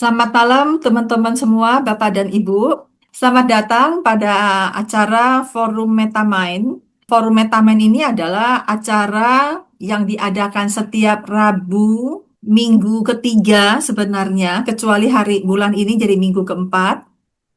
Selamat malam teman-teman semua, Bapak dan Ibu. Selamat datang pada acara Forum Metamind. Forum Metamind ini adalah acara yang diadakan setiap Rabu, minggu ketiga sebenarnya, kecuali hari bulan ini jadi minggu keempat.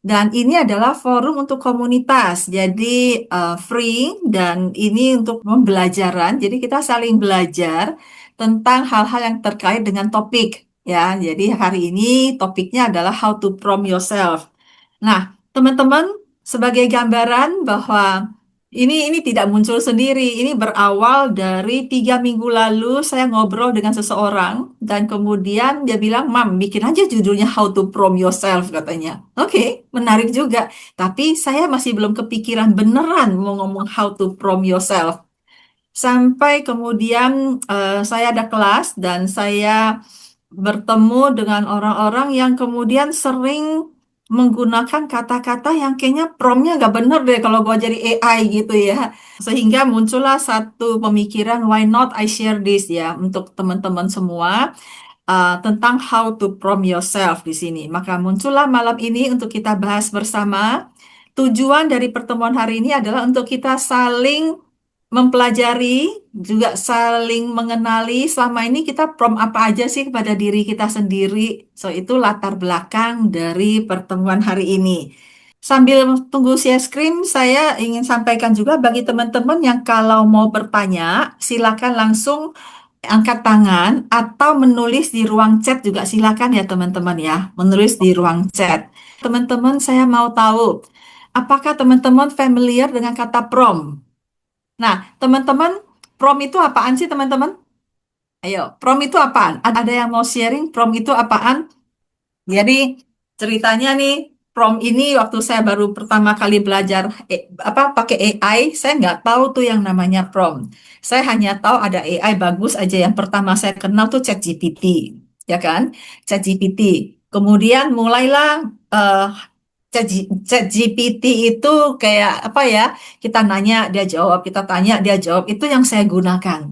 Dan ini adalah forum untuk komunitas, jadi free dan ini untuk pembelajaran. Jadi kita saling belajar tentang hal-hal yang terkait dengan topik. Ya, jadi hari ini topiknya adalah how to prom yourself. Nah, teman-teman, sebagai gambaran bahwa ini tidak muncul sendiri. Ini berawal dari 3 minggu lalu saya ngobrol dengan seseorang dan kemudian dia bilang, "Mam, bikin aja judulnya How to Prom Yourself," katanya. Oke, menarik juga. Tapi saya masih belum kepikiran beneran mau ngomong How to Prom Yourself. Sampai kemudian saya ada kelas dan saya bertemu dengan orang-orang yang kemudian sering menggunakan kata-kata yang kayaknya promnya nggak bener deh kalau gua jadi AI gitu ya. Sehingga muncullah satu pemikiran, why not I share this ya untuk teman-teman semua tentang how to prom yourself di sini. Maka muncullah malam ini untuk kita bahas bersama. Tujuan dari pertemuan hari ini adalah untuk kita saling mempelajari, juga saling mengenali selama ini kita prom apa aja sih kepada diri kita sendiri. So, itu latar belakang dari pertemuan hari ini. Sambil tunggu share screen, saya ingin sampaikan juga bagi teman-teman yang kalau mau bertanya, silakan langsung angkat tangan atau menulis di ruang chat juga silakan ya teman-teman ya, menulis di ruang chat. Teman-teman, saya mau tahu, apakah teman-teman familiar dengan kata prom? Nah, teman-teman, prom itu apaan sih teman-teman? Ayo, prom itu apaan? Ada yang mau sharing prom itu apaan? Jadi ceritanya nih, prom ini waktu saya baru pertama kali belajar pakai AI, saya nggak tahu tuh yang namanya prom. Saya hanya tahu ada AI bagus aja. Yang pertama saya kenal tuh ChatGPT, ya kan? ChatGPT. Kemudian mulailah eh, ChatGPT itu kayak apa ya? Kita nanya dia jawab, kita tanya dia jawab. Itu yang saya gunakan.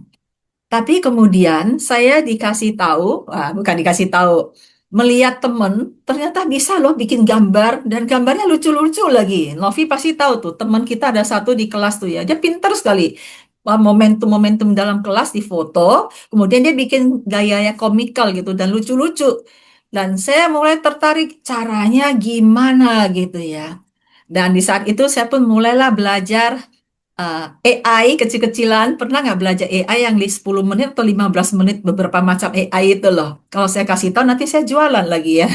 Tapi kemudian saya dikasih tahu, bukan dikasih tahu, melihat temen, ternyata bisa loh bikin gambar, dan gambarnya lucu-lucu lagi. Novi pasti tahu tuh, teman kita ada satu di kelas tuh ya, dia pinter sekali. Wah, momentum-momentum dalam kelas di foto, kemudian dia bikin gayanya komikal gitu, dan lucu-lucu. Dan saya mulai tertarik caranya gimana gitu ya. Dan di saat itu saya pun mulailah belajar AI kecil-kecilan. Pernah nggak belajar AI yang di 10 menit atau 15 menit beberapa macam AI itu loh. Kalau saya kasih tahu nanti saya jualan lagi ya.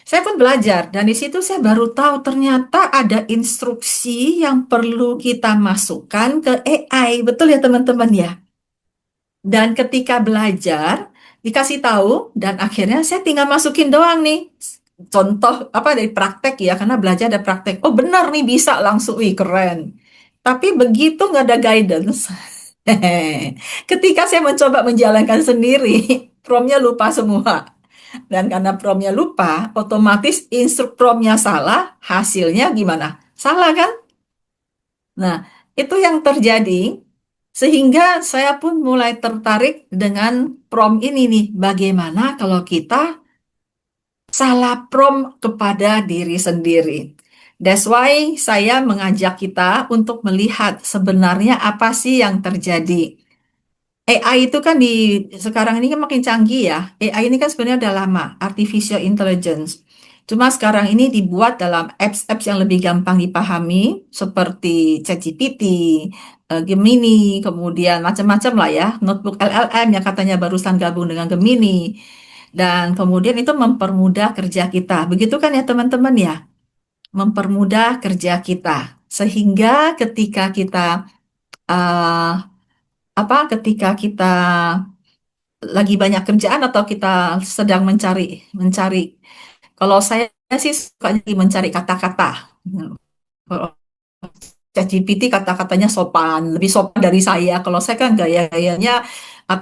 Saya pun belajar dan di situ saya baru tahu ternyata ada instruksi yang perlu kita masukkan ke AI. Betul ya teman-teman ya? Dan ketika belajar dikasih tahu dan akhirnya saya tinggal masukin doang nih. Contoh apa dari praktek ya, karena belajar ada praktek. Oh benar nih bisa langsung, wih keren. Tapi begitu nggak ada guidance. Ketika saya mencoba menjalankan sendiri, promnya lupa semua. Dan karena promnya lupa, otomatis instruk promnya salah, hasilnya gimana? Salah kan? Nah, itu yang terjadi. Sehingga saya pun mulai tertarik dengan prom ini nih. Bagaimana kalau kita salah prom kepada diri sendiri? That's why saya mengajak kita untuk melihat sebenarnya apa sih yang terjadi. AI itu kan sekarang ini kan makin canggih ya. AI ini kan sebenarnya udah lama, artificial intelligence. Cuma sekarang ini dibuat dalam apps-apps yang lebih gampang dipahami, seperti ChatGPT, Gemini, kemudian macam-macam lah ya, notebook LLM yang katanya barusan gabung dengan Gemini. Dan kemudian itu mempermudah kerja kita. Begitu kan ya teman-teman ya? Mempermudah kerja kita. Sehingga ketika kita eh, ketika kita lagi banyak kerjaan atau kita sedang mencari mencari kalau saya sih suka mencari kata-kata. Kalau ChatGPT kata-katanya sopan, lebih sopan dari saya. Kalau saya kan gaya-gayanya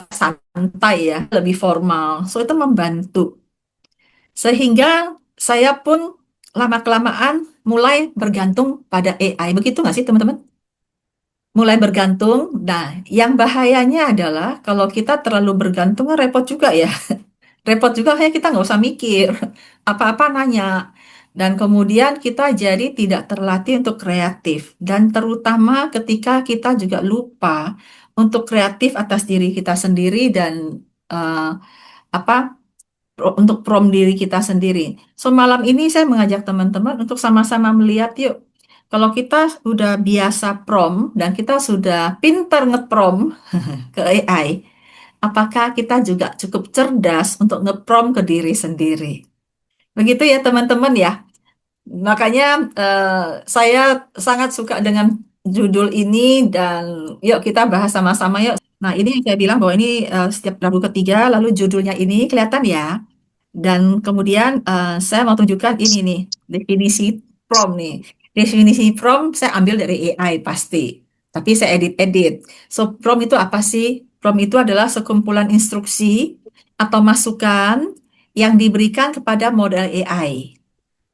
santai ya, lebih formal. So itu membantu. Sehingga saya pun lama-kelamaan mulai bergantung pada AI. Begitu nggak sih teman-teman? Mulai bergantung. Nah, yang bahayanya adalah kalau kita terlalu bergantung kan repot juga ya. repot juga kayak kita nggak usah mikir apa-apa nanya. Dan kemudian kita jadi tidak terlatih untuk kreatif. Dan terutama ketika kita juga lupa untuk kreatif atas diri kita sendiri dan eh, apa untuk prom diri kita sendiri. So malam ini saya mengajak teman-teman untuk sama-sama melihat yuk. Kalau kita sudah biasa prom dan kita sudah pinter ngeprom ke AI, apakah kita juga cukup cerdas untuk ngeprom ke diri sendiri? Begitu ya teman-teman ya. Makanya saya sangat suka dengan judul ini dan yuk kita bahas sama-sama yuk. Nah ini yang saya bilang bahwa ini setiap lagu ketiga lalu judulnya ini kelihatan ya. Dan kemudian saya mau tunjukkan ini nih definisi prompt nih. Definisi prompt saya ambil dari AI pasti, tapi saya edit-edit. So prompt itu apa sih? Prompt itu adalah sekumpulan instruksi atau masukan yang diberikan kepada model AI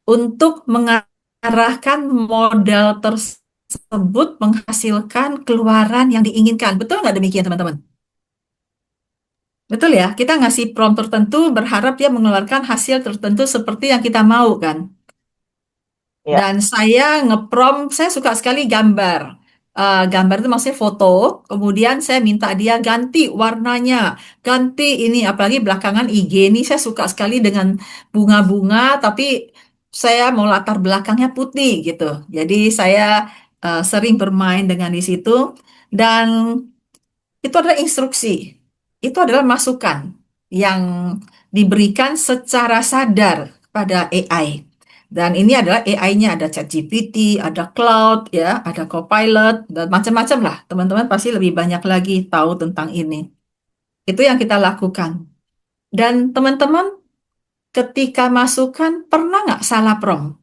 untuk mengarahkan model tersebut menghasilkan keluaran yang diinginkan. Betul nggak demikian teman-teman? Betul ya, kita ngasih prompt tertentu berharap dia mengeluarkan hasil tertentu seperti yang kita mau kan. Iya, Dan saya ngeprompt, saya suka sekali gambar. Gambar itu maksudnya foto, kemudian saya minta dia ganti warnanya, ganti ini, apalagi belakangan IG ini saya suka sekali dengan bunga-bunga, tapi saya mau latar belakangnya putih gitu. Jadi saya sering bermain dengan di situ, dan itu adalah instruksi. Itu adalah masukan yang diberikan secara sadar pada AI. Dan ini adalah AI-nya, ada ChatGPT, ada Cloud, ya, ada Copilot, dan macam-macam lah. Teman-teman pasti lebih banyak lagi tahu tentang ini. Itu yang kita lakukan. Dan teman-teman ketika masukan, pernah nggak salah prompt?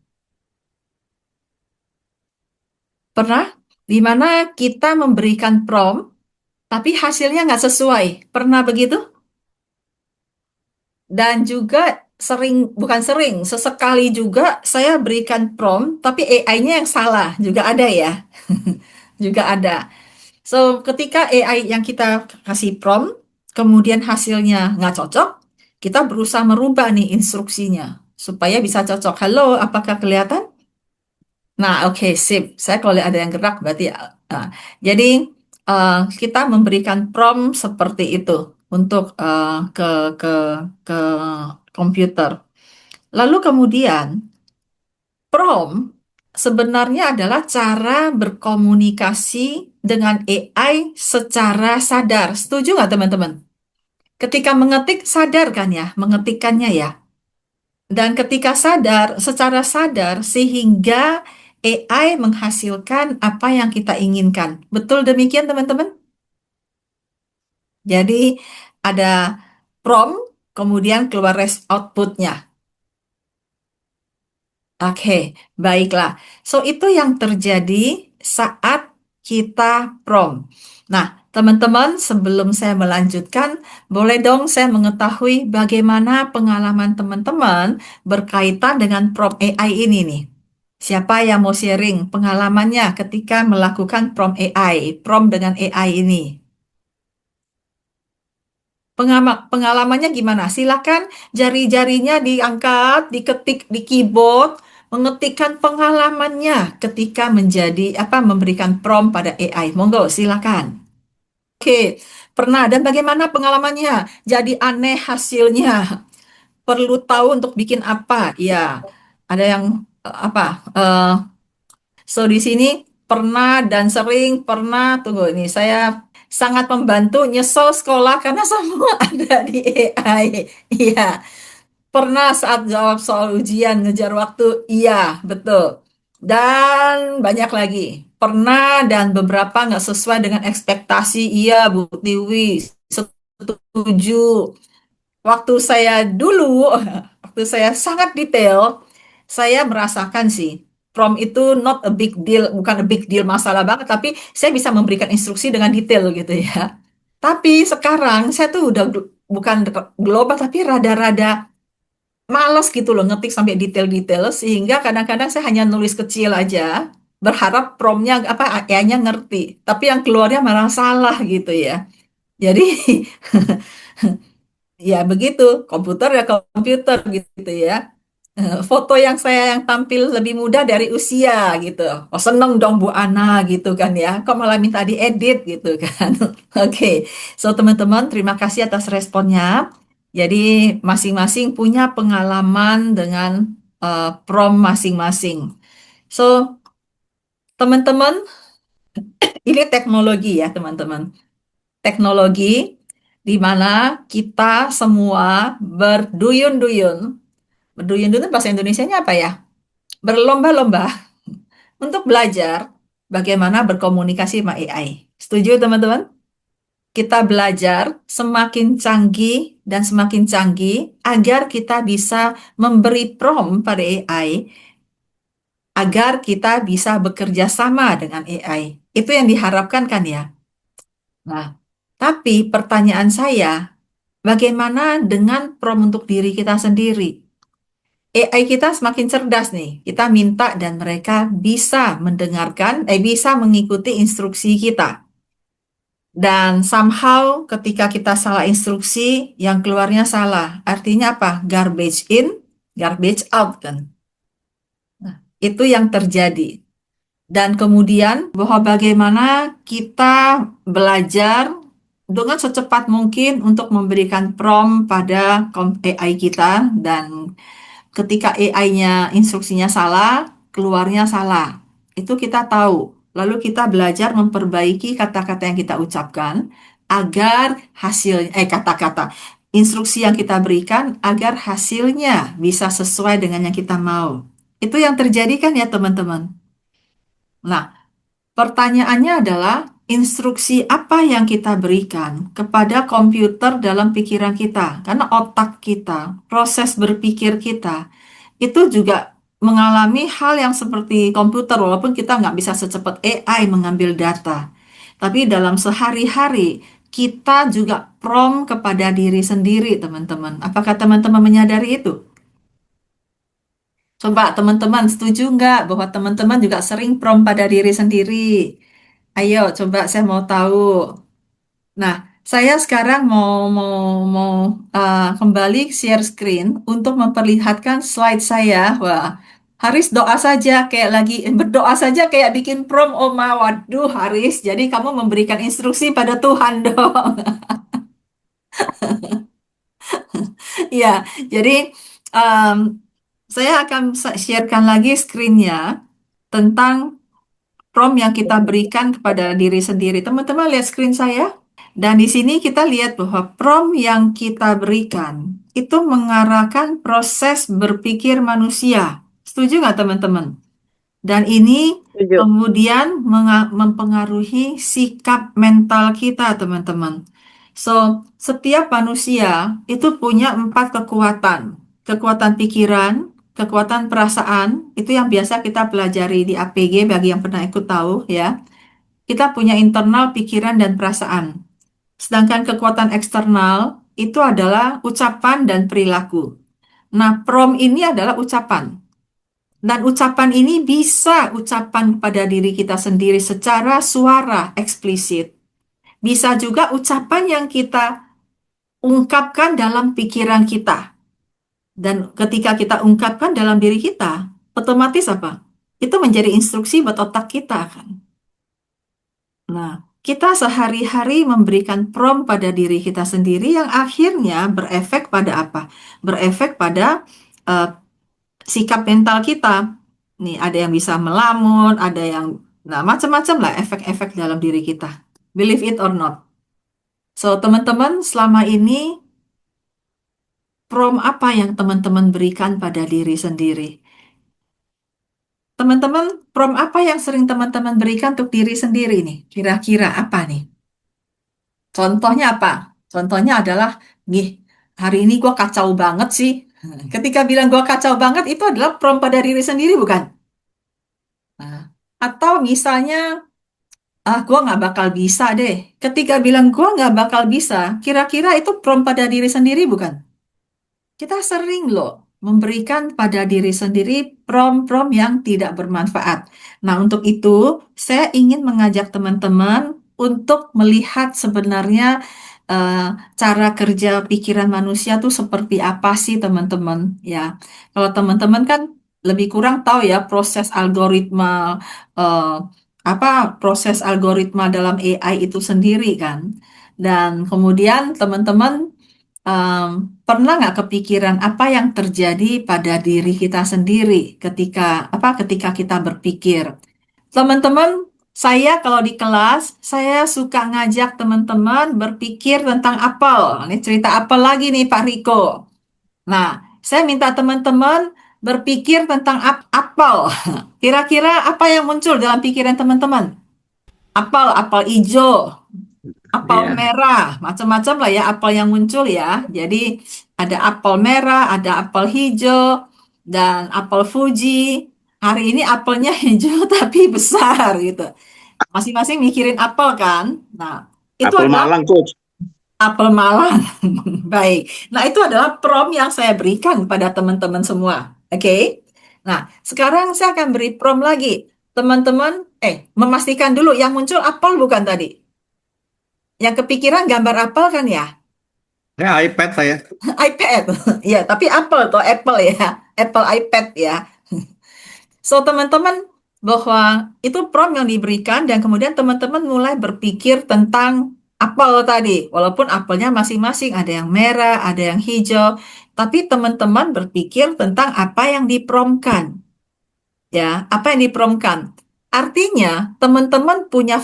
Pernah? Di mana kita memberikan prompt, tapi hasilnya nggak sesuai. Pernah begitu? Dan juga bukan sering, sesekali juga saya berikan prompt, tapi AI-nya yang salah, juga ada ya, juga ada. So, ketika AI yang kita kasih prompt, kemudian hasilnya nggak cocok, kita berusaha merubah nih instruksinya, supaya bisa cocok. Halo, apakah kelihatan? Nah, oke, sip. Saya kalau lihat ada yang gerak, berarti ya. Nah, jadi, kita memberikan prompt seperti itu untuk ke ke komputer. Lalu kemudian prompt sebenarnya adalah cara berkomunikasi dengan AI secara sadar. Setuju nggak teman-teman? Ketika mengetik sadar kan ya, mengetikkannya ya. Dan ketika sadar, secara sadar sehingga AI menghasilkan apa yang kita inginkan. Betul demikian teman-teman? Jadi ada prompt, kemudian keluar outputnya. Oke, baiklah. So, itu yang terjadi saat kita prom. Nah, teman-teman, sebelum saya melanjutkan, boleh dong saya mengetahui bagaimana pengalaman teman-teman berkaitan dengan prom AI ini nih. Siapa yang mau sharing pengalamannya ketika melakukan prom AI, prom dengan AI ini? Pengalamannya gimana? Silakan jari-jarinya diangkat, diketik di keyboard, mengetikkan pengalamannya ketika menjadi memberikan prompt pada AI. Monggo, silakan. Oke, pernah dan bagaimana pengalamannya? Jadi aneh hasilnya. Perlu tahu untuk bikin apa? Ya, ada yang apa? So di sini pernah dan sering pernah tunggu ini saya sangat membantu nyesel sekolah karena semua ada di AI. Iya, pernah saat jawab soal ujian ngejar waktu. Iya, betul. Dan banyak lagi. Pernah dan beberapa nggak sesuai dengan ekspektasi. Iya, Bu Tiwi, setuju. Waktu saya dulu, waktu saya sangat detail, saya merasakan sih, prom itu not a big deal, bukan a big deal masalah banget, tapi saya bisa memberikan instruksi dengan detail gitu ya. Tapi sekarang saya tuh udah bukan global, tapi rada-rada males gitu loh ngetik sampai detail-detail, sehingga kadang-kadang saya hanya nulis kecil aja, berharap promnya apa AI-nya ngerti, tapi yang keluarnya malah salah gitu ya. Jadi Ya begitu, komputer ya komputer gitu ya. Foto yang saya yang tampil lebih muda dari usia gitu. Oh seneng dong Bu Ana gitu kan ya. Kok malah minta diedit gitu kan. Oke, so teman-teman terima kasih atas responnya. Jadi masing-masing punya pengalaman dengan prom masing-masing. So teman-teman, ini teknologi ya teman-teman. Teknologi di mana kita semua berduyun-duyun. Berduyun-duyun bahasa Indonesianya apa ya? Berlomba-lomba untuk belajar bagaimana berkomunikasi sama AI. Setuju teman-teman? Kita belajar semakin canggih dan semakin canggih agar kita bisa memberi prompt pada AI agar kita bisa bekerja sama dengan AI. Itu yang diharapkan kan ya? Nah, tapi pertanyaan saya, bagaimana dengan prompt untuk diri kita sendiri? AI kita semakin cerdas nih. Kita minta dan mereka bisa mendengarkan, bisa mengikuti instruksi kita. Dan somehow ketika kita salah instruksi, yang keluarnya salah. Artinya apa? Garbage in, garbage out kan. Nah, itu yang terjadi. Dan kemudian bahwa bagaimana kita belajar dengan secepat mungkin untuk memberikan prompt pada AI kita dan ketika AI-nya instruksinya salah, keluarnya salah. Itu kita tahu. Lalu kita belajar memperbaiki kata-kata yang kita ucapkan agar kata-kata instruksi yang kita berikan agar hasilnya bisa sesuai dengan yang kita mau. Itu yang terjadi kan ya teman-teman. Nah, pertanyaannya adalah instruksi apa yang kita berikan kepada komputer dalam pikiran kita, karena otak kita, proses berpikir kita, itu juga mengalami hal yang seperti komputer, walaupun kita nggak bisa secepat AI mengambil data. Tapi dalam sehari-hari, kita juga prompt kepada diri sendiri, teman-teman. Apakah teman-teman menyadari itu? Coba teman-teman setuju nggak bahwa teman-teman juga sering prompt pada diri sendiri? Ayo, coba saya mau tahu. Nah, saya sekarang mau kembali share screen untuk memperlihatkan slide saya. Wah, Haris doa saja kayak lagi berdoa saja kayak bikin prom Oma. Waduh, Haris, jadi kamu memberikan instruksi pada Tuhan dong. Ya, jadi em, saya akan sharekan lagi screen-nya tentang prompt yang kita berikan kepada diri sendiri. Teman-teman lihat screen saya. Dan di sini kita lihat bahwa prompt yang kita berikan itu mengarahkan proses berpikir manusia. Setuju nggak teman-teman? Dan ini Setuju. kemudian mempengaruhi sikap mental kita, teman-teman. So, setiap manusia itu punya 4 kekuatan. Kekuatan pikiran, kekuatan perasaan, itu yang biasa kita pelajari di APG bagi yang pernah ikut tahu ya. Kita punya internal pikiran dan perasaan. Sedangkan kekuatan eksternal itu adalah ucapan dan perilaku. Nah, prom ini adalah ucapan. Dan ucapan ini bisa ucapan pada diri kita sendiri secara suara eksplisit. Bisa juga ucapan yang kita ungkapkan dalam pikiran kita. Dan ketika kita ungkapkan dalam diri kita, otomatis apa? Itu menjadi instruksi buat otak kita kan. Nah, kita sehari-hari memberikan prompt pada diri kita sendiri yang akhirnya berefek pada apa? Berefek pada eh, sikap mental kita. Nih, ada yang bisa melamun, ada yang, nah macam-macam lah efek-efek dalam diri kita. Believe it or not. So, teman-teman, selama ini prompt apa yang teman-teman berikan pada diri sendiri? Teman-teman, prompt apa yang sering teman-teman berikan untuk diri sendiri nih? Kira-kira apa nih? Contohnya apa? Contohnya adalah, nih, hari ini gue kacau banget sih. Ketika bilang gue kacau banget, itu adalah prompt pada diri sendiri, bukan? Nah, atau misalnya, gue nggak bakal bisa deh. Ketika bilang gue nggak bakal bisa, kira-kira itu prompt pada diri sendiri, bukan? Kita sering loh memberikan pada diri sendiri prompt-prompt yang tidak bermanfaat. Nah, untuk itu, saya ingin mengajak teman-teman untuk melihat sebenarnya eh, cara kerja pikiran manusia tuh seperti apa sih teman-teman ya. Kalau teman-teman kan lebih kurang tahu ya proses algoritma eh, apa proses algoritma dalam AI itu sendiri kan. Dan kemudian teman-teman em, pernah nggak kepikiran apa yang terjadi pada diri kita sendiri ketika kita berpikir? Teman-teman, saya kalau di kelas, saya suka ngajak teman-teman berpikir tentang apel. Ini cerita apel lagi nih Pak Riko. Nah, saya minta teman-teman berpikir tentang apel. Kira-kira apa yang muncul dalam pikiran teman-teman? Apel, apel hijau, apel Iya. merah, macam-macam lah ya apel yang muncul ya. Jadi ada apel merah, ada apel hijau, dan apel Fuji. Hari ini apelnya hijau tapi besar gitu. Masing-masing mikirin apel kan? Nah, itu Apel adalah Malang, Coach. apel Malang. Baik. Nah, itu adalah prompt yang saya berikan pada teman-teman semua. Oke? Nah, sekarang saya akan beri prompt lagi. Teman-teman, memastikan dulu yang muncul apel bukan tadi? Yang kepikiran gambar apel kan ya? Ya, iPad saya. iPad. Ya, tapi apel atau Apple ya. Apple iPad ya. So, teman-teman, bahwa itu prompt yang diberikan dan kemudian teman-teman mulai berpikir tentang apel tadi. Walaupun apelnya masing-masing, ada yang merah, ada yang hijau, tapi teman-teman berpikir tentang apa yang dipromkan. Ya, apa yang dipromkan. Artinya, teman-teman punya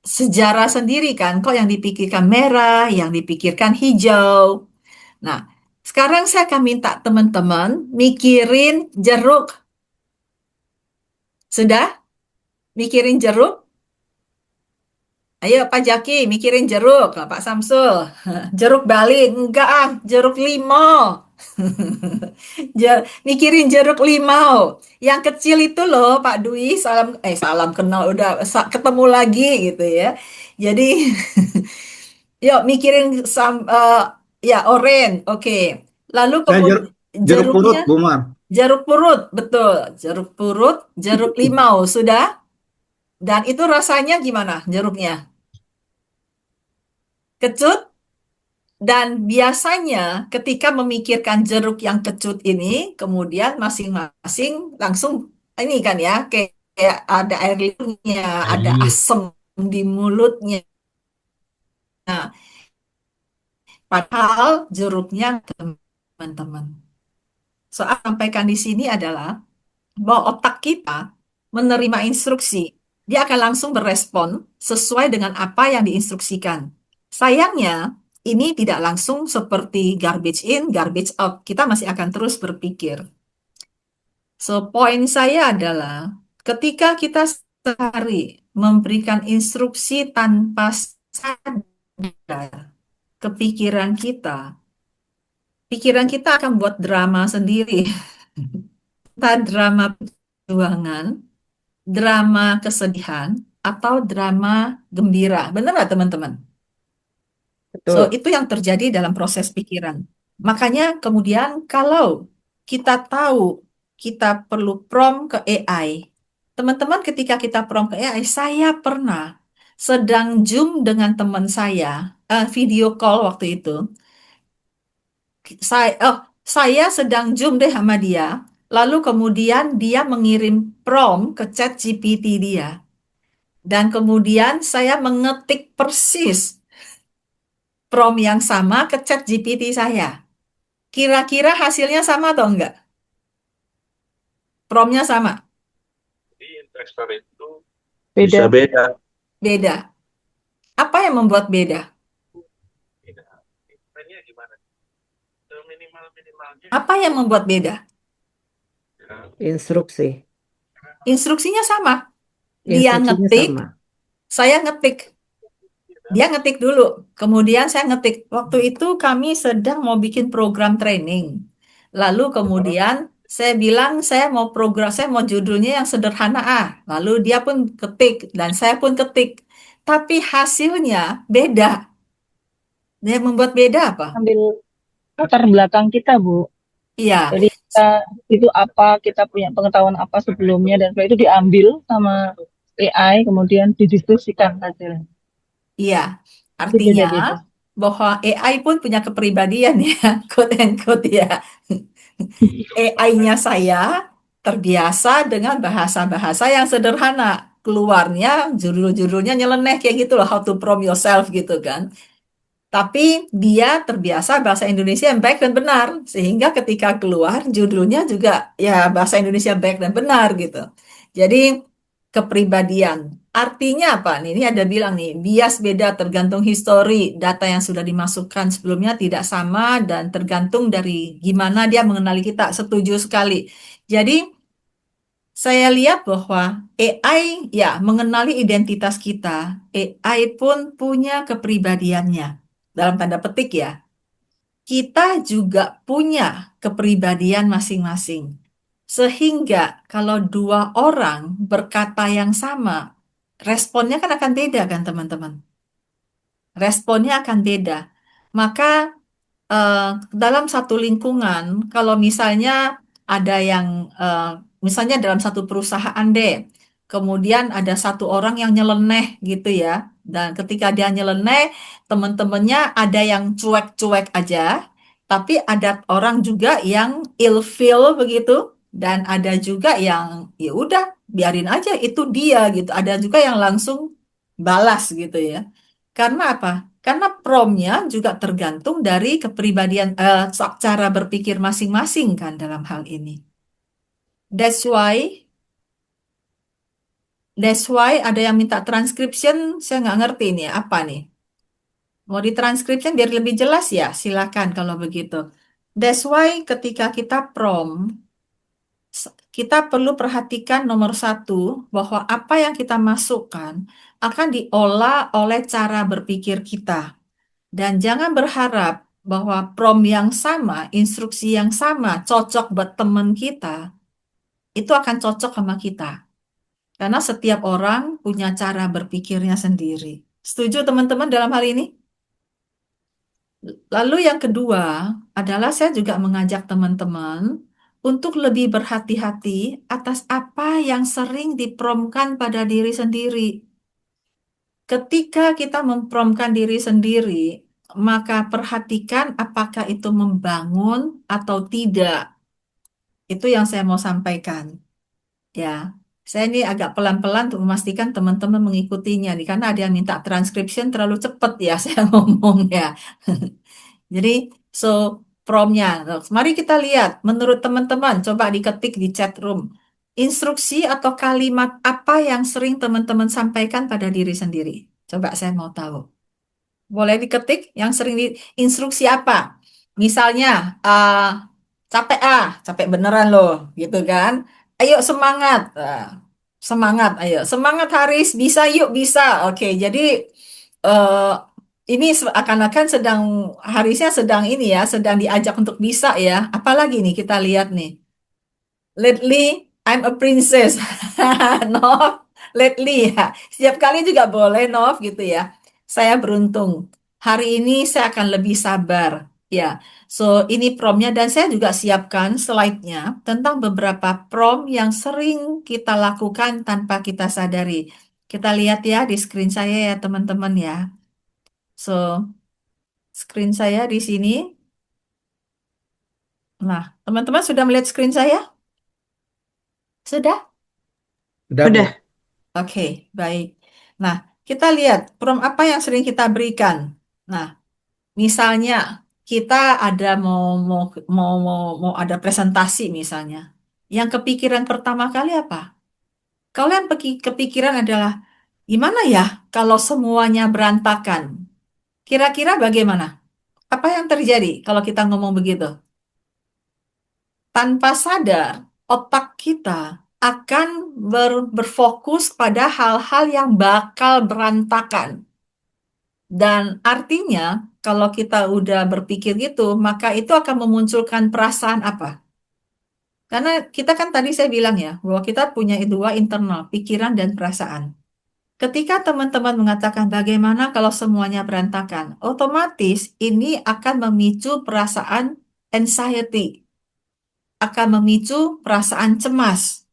sejarah sendiri kan, kok yang dipikirkan merah, yang dipikirkan hijau. Nah, sekarang saya akan minta teman-teman mikirin jeruk. Sudah? Mikirin jeruk? Ayo Pak Jaki, mikirin jeruk. Nah, Pak Samsul, jeruk Bali. Enggak ah, jeruk limau. Mikirin jeruk limau. Yang kecil itu loh Pak Dwi, salam kenal udah ketemu lagi gitu ya. Jadi, yuk mikirin ya orange. Oke. Lalu Saya kemudian jeruk purut, jeruknya Bu Mar. jeruk purut, betul. Jeruk purut, jeruk limau, sudah? Dan itu rasanya gimana jeruknya? Kecut? Dan biasanya ketika memikirkan jeruk yang kecut ini, kemudian masing-masing langsung ini kan ya, kayak ada air liurnya, ada Air. asam di mulutnya. Nah, padahal jeruknya teman-teman. Soal sampaikan di sini adalah bahwa otak kita menerima instruksi, dia akan langsung berespon sesuai dengan apa yang diinstruksikan. Sayangnya, ini tidak langsung seperti garbage in, garbage out. Kita masih akan terus berpikir. So, poin saya adalah ketika kita sehari memberikan instruksi tanpa sadar ke pikiran kita akan buat drama sendiri. Entah drama perjuangan, drama kesedihan, atau drama gembira. Benar nggak teman-teman? So, Betul. itu yang terjadi dalam proses pikiran. Makanya kemudian kalau kita tahu kita perlu prompt ke AI, teman-teman ketika kita prompt ke AI, saya pernah sedang Zoom dengan teman saya, video call waktu itu, saya sedang Zoom deh sama dia, lalu kemudian dia mengirim prompt ke chat GPT dia. Dan kemudian saya mengetik persis prompt yang sama ke chat GPT saya. Kira-kira hasilnya sama atau enggak? Promptnya sama? Bisa Beda. beda. Beda. Apa yang membuat beda? Apa yang membuat beda? Instruksi. Instruksinya sama. Dia Instruksinya ngetik, sama. saya ngetik. Dia ngetik dulu, kemudian saya ngetik. Waktu itu kami sedang mau bikin program training. Lalu kemudian saya bilang saya mau judulnya yang sederhana ah. Lalu dia pun ketik dan saya pun ketik. Tapi hasilnya beda. Yang membuat beda apa? Ambil latar belakang kita, Bu. Iya, Jadi kita itu apa, kita punya pengetahuan apa sebelumnya, dan setelah itu diambil sama AI, kemudian didiskusikan hasilnya. iya. Artinya Beda-beda. bahwa AI pun punya kepribadian ya, quote and quote ya. AI-nya saya terbiasa dengan bahasa-bahasa yang sederhana. Keluarnya judul-judulnya nyeleneh kayak gitu loh, how to prom yourself gitu kan. Tapi dia terbiasa bahasa Indonesia yang baik dan benar, sehingga ketika keluar judulnya juga ya bahasa Indonesia baik dan benar gitu. Jadi kepribadian. Artinya apa nih? Ini ada bilang nih, bias beda tergantung histori, data yang sudah dimasukkan sebelumnya tidak sama dan tergantung dari gimana dia mengenali kita. Setuju sekali. Jadi saya lihat bahwa AI ya mengenali identitas kita. AI pun punya kepribadiannya. Dalam tanda petik ya. Kita juga punya kepribadian masing-masing. Sehingga kalau dua orang berkata yang sama, responnya kan akan beda kan teman-teman. Responnya akan beda. Maka eh, dalam satu lingkungan, kalau misalnya ada yang, eh, misalnya dalam satu perusahaan deh, kemudian ada satu orang yang nyeleneh gitu ya, dan ketika dia nyeleneh, teman-temannya ada yang cuek-cuek aja, tapi ada orang juga yang ilfeel begitu, dan ada juga yang ya udah biarin aja itu dia gitu, ada juga yang langsung balas gitu ya. Karena apa? Karena promnya juga tergantung dari kepribadian, cara berpikir masing-masing kan dalam hal ini. That's why, that's why ada yang minta transcription, saya nggak ngerti nih apa nih. Mau di transcription biar lebih jelas ya, silakan kalau begitu. That's why ketika kita prom, kita perlu perhatikan nomor satu, bahwa apa yang kita masukkan akan diolah oleh cara berpikir kita. Dan jangan berharap bahwa prom yang sama, instruksi yang sama, cocok buat teman kita, itu akan cocok sama kita. Karena setiap orang punya cara berpikirnya sendiri. Setuju teman-teman dalam hal ini? Lalu yang kedua adalah saya juga mengajak teman-teman untuk lebih berhati-hati atas apa yang sering dipromkan pada diri sendiri. Ketika kita mempromkan diri sendiri, maka perhatikan apakah itu membangun atau tidak. Itu yang saya mau sampaikan. Ya, saya ini agak pelan-pelan untuk memastikan teman-teman mengikutinya nih, karena ada yang minta transcription terlalu cepat ya saya ngomong ya. Jadi, so promnya. Mari kita lihat, menurut teman-teman, coba diketik di chat room. Instruksi atau kalimat apa yang sering teman-teman sampaikan pada diri sendiri? Coba saya mau tahu. Boleh diketik yang sering di instruksi apa? Misalnya, capek capek beneran loh, gitu kan? Ayo semangat, semangat, ayo semangat Haris, bisa yuk bisa. Oke, jadi eh, ini akan-akan sedang Harisnya sedang ini ya, sedang diajak untuk bisa ya. Apalagi nih kita lihat nih. Lately, I'm a princess. Nov, lately ya. Setiap kali juga boleh, Nov, gitu ya. Saya beruntung. Hari ini saya akan lebih sabar. Ya, so ini promnya dan saya juga siapkan slide-nya tentang beberapa prom yang sering kita lakukan tanpa kita sadari. Kita lihat ya di screen saya ya teman-teman ya. So, screen saya di sini. Nah, teman-teman sudah melihat screen saya? Sudah? Udah, Bu. Udah. Oke, baik. Nah, kita lihat prompt apa yang sering kita berikan. Nah, misalnya kita ada mau ada presentasi misalnya. Yang kepikiran pertama kali apa? Kalian kepikiran adalah gimana ya kalau semuanya berantakan? Kira-kira bagaimana? Apa yang terjadi kalau kita ngomong begitu? Tanpa sadar, otak kita akan berfokus pada hal-hal yang bakal berantakan. Dan artinya, kalau kita udah berpikir gitu, maka itu akan memunculkan perasaan apa? Karena kita kan tadi saya bilang ya, bahwa kita punya dua internal, pikiran dan perasaan. Ketika teman-teman mengatakan bagaimana kalau semuanya berantakan, otomatis ini akan memicu perasaan anxiety, akan memicu perasaan cemas.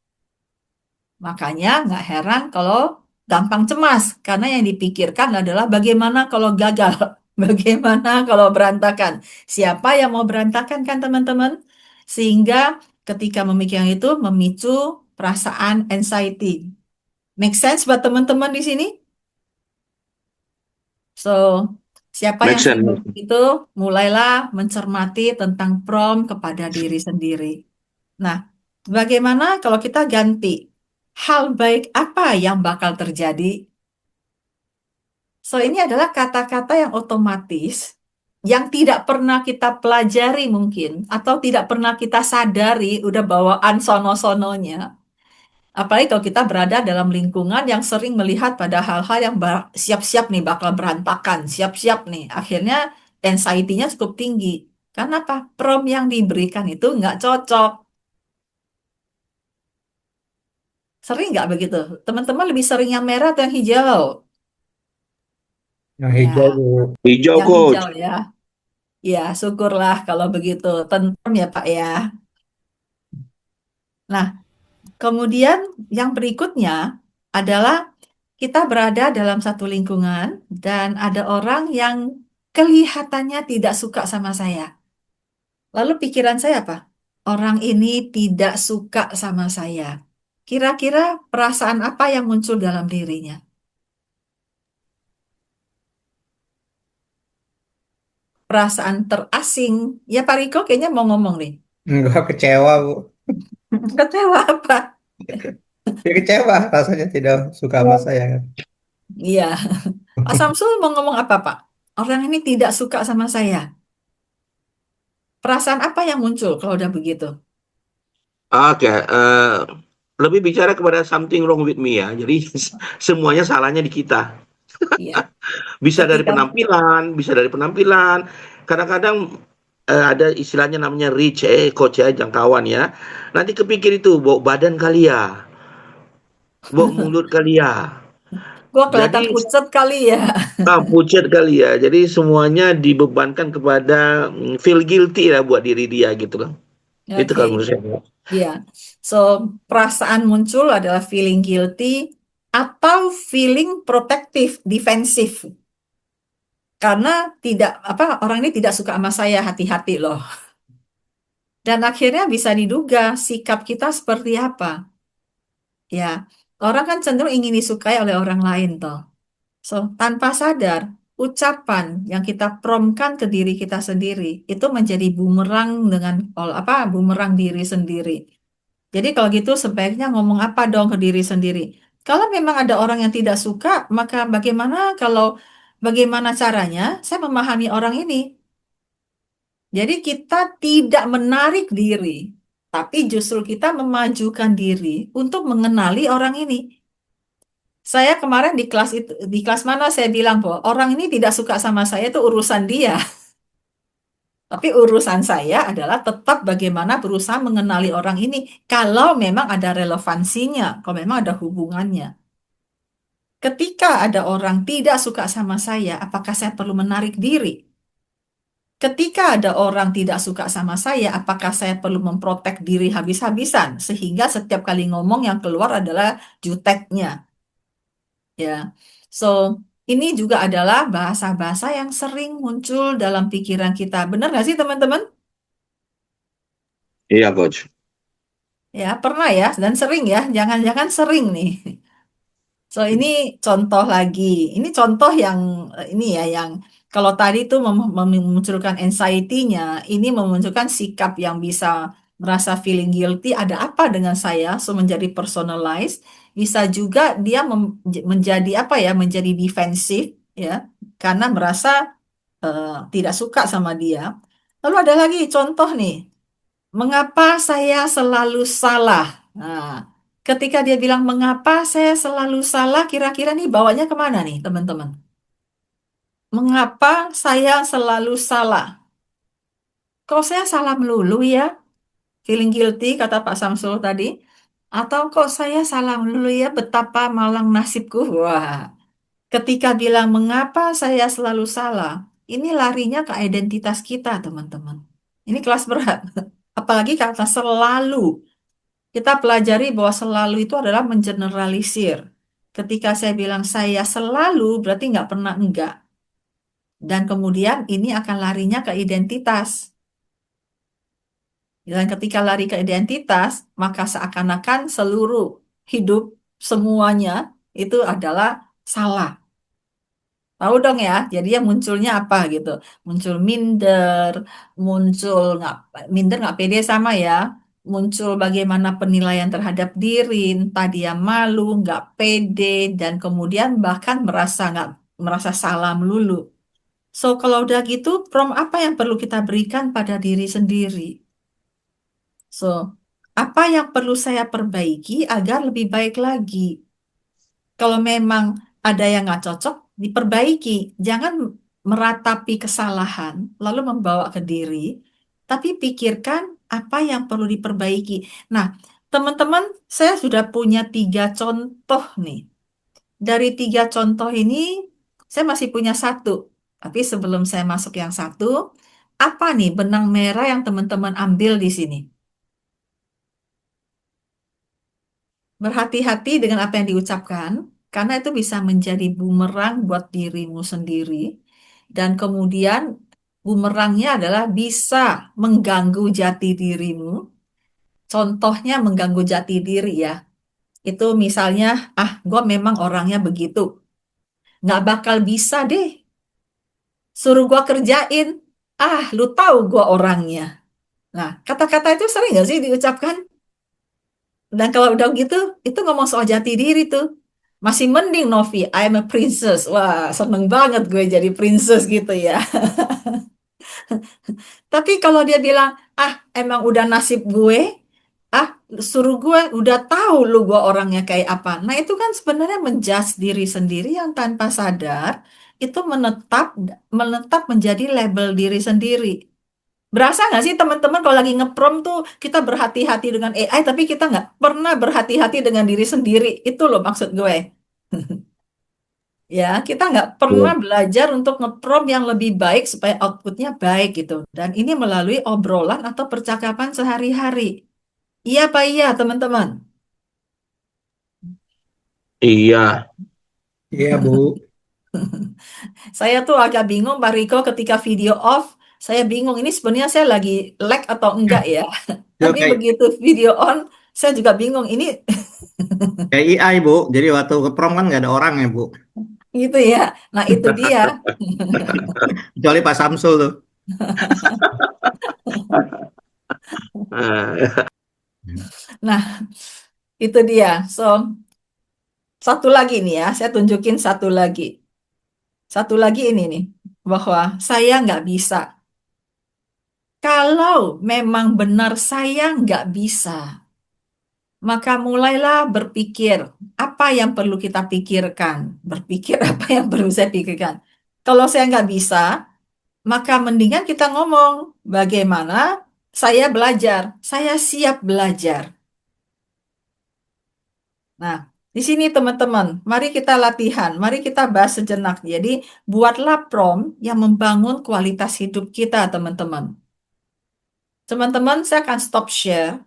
Makanya nggak heran kalau gampang cemas karena yang dipikirkan adalah bagaimana kalau gagal, bagaimana kalau berantakan. Siapa yang mau berantakan kan teman-teman? Sehingga ketika memikirkan itu memicu perasaan anxiety. Make sense buat teman-teman di sini? So, siapa Make yang sense. sudah itu mulailah mencermati tentang prompt kepada diri sendiri. Nah, bagaimana kalau kita ganti hal baik apa yang bakal terjadi? So, ini adalah kata-kata yang otomatis yang tidak pernah kita pelajari mungkin atau tidak pernah kita sadari udah bawaan sono-sononya. Apalagi kalau kita berada dalam lingkungan yang sering melihat pada hal-hal yang siap-siap nih bakal berantakan, siap-siap nih. Akhirnya anxiety-nya cukup tinggi. Karena apa? Prompt yang diberikan itu nggak cocok. Sering nggak begitu? Teman-teman lebih sering yang merah atau yang hijau? Yang Ya, hijau, Bu. Hijau, yang Coach. hijau ya. Ya, syukurlah kalau begitu. Tentu ya Pak ya. Nah, kemudian yang berikutnya adalah kita berada dalam satu lingkungan dan ada orang yang kelihatannya tidak suka sama saya. Lalu pikiran saya apa? Orang ini tidak suka sama saya. Kira-kira perasaan apa yang muncul dalam dirinya? Perasaan terasing. Ya Pak Riko kayaknya mau ngomong nih. Enggak, kecewa, Bu. Kecewa apa? Ya kecewa, rasanya tidak suka sama saya kan. Iya. Pak Samsul mau ngomong apa Pak? Orang ini tidak suka sama saya. Perasaan apa yang muncul kalau udah begitu? Oke, lebih bicara kepada something wrong with me ya. Jadi semuanya salahnya di kita. Iya. Bisa dari Ketika penampilan, bisa dari penampilan. Kadang-kadang ada istilahnya namanya reach, coach ya, jangkauan ya. Nanti kepikir itu, bawa badan kali ya, bawa mulut kali ya. gua kelihatan Jadi pucet kali ya. pucat kali ya. Jadi semuanya dibebankan kepada feel guilty lah buat diri dia gitu loh. Itu Oke. kalau menurut saya. Iya. So, perasaan muncul adalah feeling guilty atau feeling protective, defensif. Karena tidak apa orang ini tidak suka sama saya, hati-hati loh. Dan akhirnya bisa diduga sikap kita seperti apa. Ya, orang kan cenderung ingin disukai oleh orang lain toh. So, tanpa sadar, ucapan yang kita promkan ke diri kita sendiri itu menjadi bumerang dengan bumerang diri sendiri. Jadi kalau gitu sebaiknya ngomong apa dong ke diri sendiri. Kalau memang ada orang yang tidak suka, maka bagaimana caranya saya memahami orang ini? Jadi kita tidak menarik diri, tapi justru kita memajukan diri untuk mengenali orang ini. Saya kemarin di kelas itu, di kelas mana saya bilang bahwa orang ini tidak suka sama saya itu urusan dia. Tapi urusan saya adalah tetap bagaimana berusaha mengenali orang ini kalau memang ada relevansinya, kalau memang ada hubungannya. Ketika ada orang tidak suka sama saya, apakah saya perlu menarik diri? Ketika ada orang tidak suka sama saya, apakah saya perlu memprotek diri habis-habisan sehingga setiap kali ngomong yang keluar adalah juteknya, ya. So, ini juga adalah bahasa-bahasa yang sering muncul dalam pikiran kita. Benar nggak sih teman-teman? Iya, coach. Ya, pernah ya, dan sering ya. Jangan-jangan sering nih. So, ini contoh lagi. Ini contoh yang ini ya, yang kalau tadi itu memunculkan anxiety-nya, ini memunculkan sikap yang bisa merasa feeling guilty. Ada apa dengan saya? So, menjadi personalized. Bisa juga dia menjadi apa ya, menjadi defensif ya, karena merasa tidak suka sama dia. Lalu ada lagi contoh nih. Mengapa saya selalu salah? Nah, ketika dia bilang mengapa saya selalu salah, kira-kira nih bawanya kemana nih, teman-teman? Mengapa saya selalu salah? Kok saya salah melulu ya? Feeling guilty, kata Pak Samsul tadi. Atau kok saya salah melulu ya? Betapa malang nasibku. Wah, ketika bilang mengapa saya selalu salah, ini larinya ke identitas kita, teman-teman. Ini kelas berat. Apalagi kata selalu. Kita pelajari bahwa selalu itu adalah mengeneralisir. Ketika saya bilang saya selalu, berarti nggak pernah enggak. Dan kemudian ini akan larinya ke identitas. Dan ketika lari ke identitas, maka seakan-akan seluruh hidup semuanya itu adalah salah. Tahu dong ya, jadi yang munculnya apa gitu. Muncul minder, muncul nggak minder nggak pede sama ya. Muncul bagaimana penilaian terhadap diri, entah dia malu, nggak pede, dan kemudian bahkan merasa salah melulu. So kalau udah gitu, prompt apa yang perlu kita berikan pada diri sendiri? So, apa yang perlu saya perbaiki agar lebih baik lagi? Kalau memang ada yang nggak cocok, diperbaiki. Jangan meratapi kesalahan, lalu membawa ke diri, tapi pikirkan apa yang perlu diperbaiki. Nah, teman-teman, saya sudah punya 3 contoh nih. Dari 3 contoh ini, saya masih punya satu. Tapi sebelum saya masuk yang satu, apa nih benang merah yang teman-teman ambil di sini? Berhati-hati dengan apa yang diucapkan, karena itu bisa menjadi bumerang buat dirimu sendiri. Dan kemudian bumerangnya adalah bisa mengganggu jati dirimu. Contohnya mengganggu jati diri ya. Itu misalnya, gue memang orangnya begitu. Nggak bakal bisa deh. Suruh gue kerjain. Lu tahu gue orangnya. Nah, kata-kata itu sering nggak sih diucapkan? Dan kalau udah gitu, itu ngomong soal jati diri tuh. Masih mending Novi, I'm a princess. Wah, seneng banget gue jadi princess gitu ya. Tapi kalau dia bilang, emang udah nasib gue, ah suruh gue, udah tahu lu gue orangnya kayak apa. Nah itu kan sebenarnya menjudge diri sendiri yang tanpa sadar, itu menetap menjadi label diri sendiri. Berasa nggak sih teman-teman kalau lagi ngeprom tuh kita berhati-hati dengan AI tapi kita nggak pernah berhati-hati dengan diri sendiri. Itu loh maksud gue. Ya, kita nggak pernah belajar untuk ngeprom yang lebih baik supaya outputnya baik gitu. Dan ini melalui obrolan atau percakapan sehari-hari. Iya Pak, iya teman-teman. Iya. Iya, Bu. Saya tuh agak bingung Pak Riko ketika video off. Saya bingung ini sebenarnya saya lagi lag atau enggak ya. Itu Tapi begitu video on, saya juga bingung. Ini kayak AI, Bu. Jadi waktu ke prom kan nggak ada orang ya, Bu. gitu ya. Nah itu dia. Kecuali Pak Samsul tuh. Eh, Nah itu dia. So satu lagi nih ya, saya tunjukin satu lagi. Satu lagi ini nih, bahwa saya nggak bisa. Kalau memang benar saya nggak bisa, maka mulailah berpikir apa yang perlu kita pikirkan. Berpikir apa yang perlu saya pikirkan. Kalau saya nggak bisa, maka mendingan kita ngomong bagaimana saya belajar. Saya siap belajar. Nah, di sini teman-teman, mari kita latihan, mari kita bahas sejenak. Jadi, buatlah prompt yang membangun kualitas hidup kita, teman-teman. Teman-teman, saya akan stop share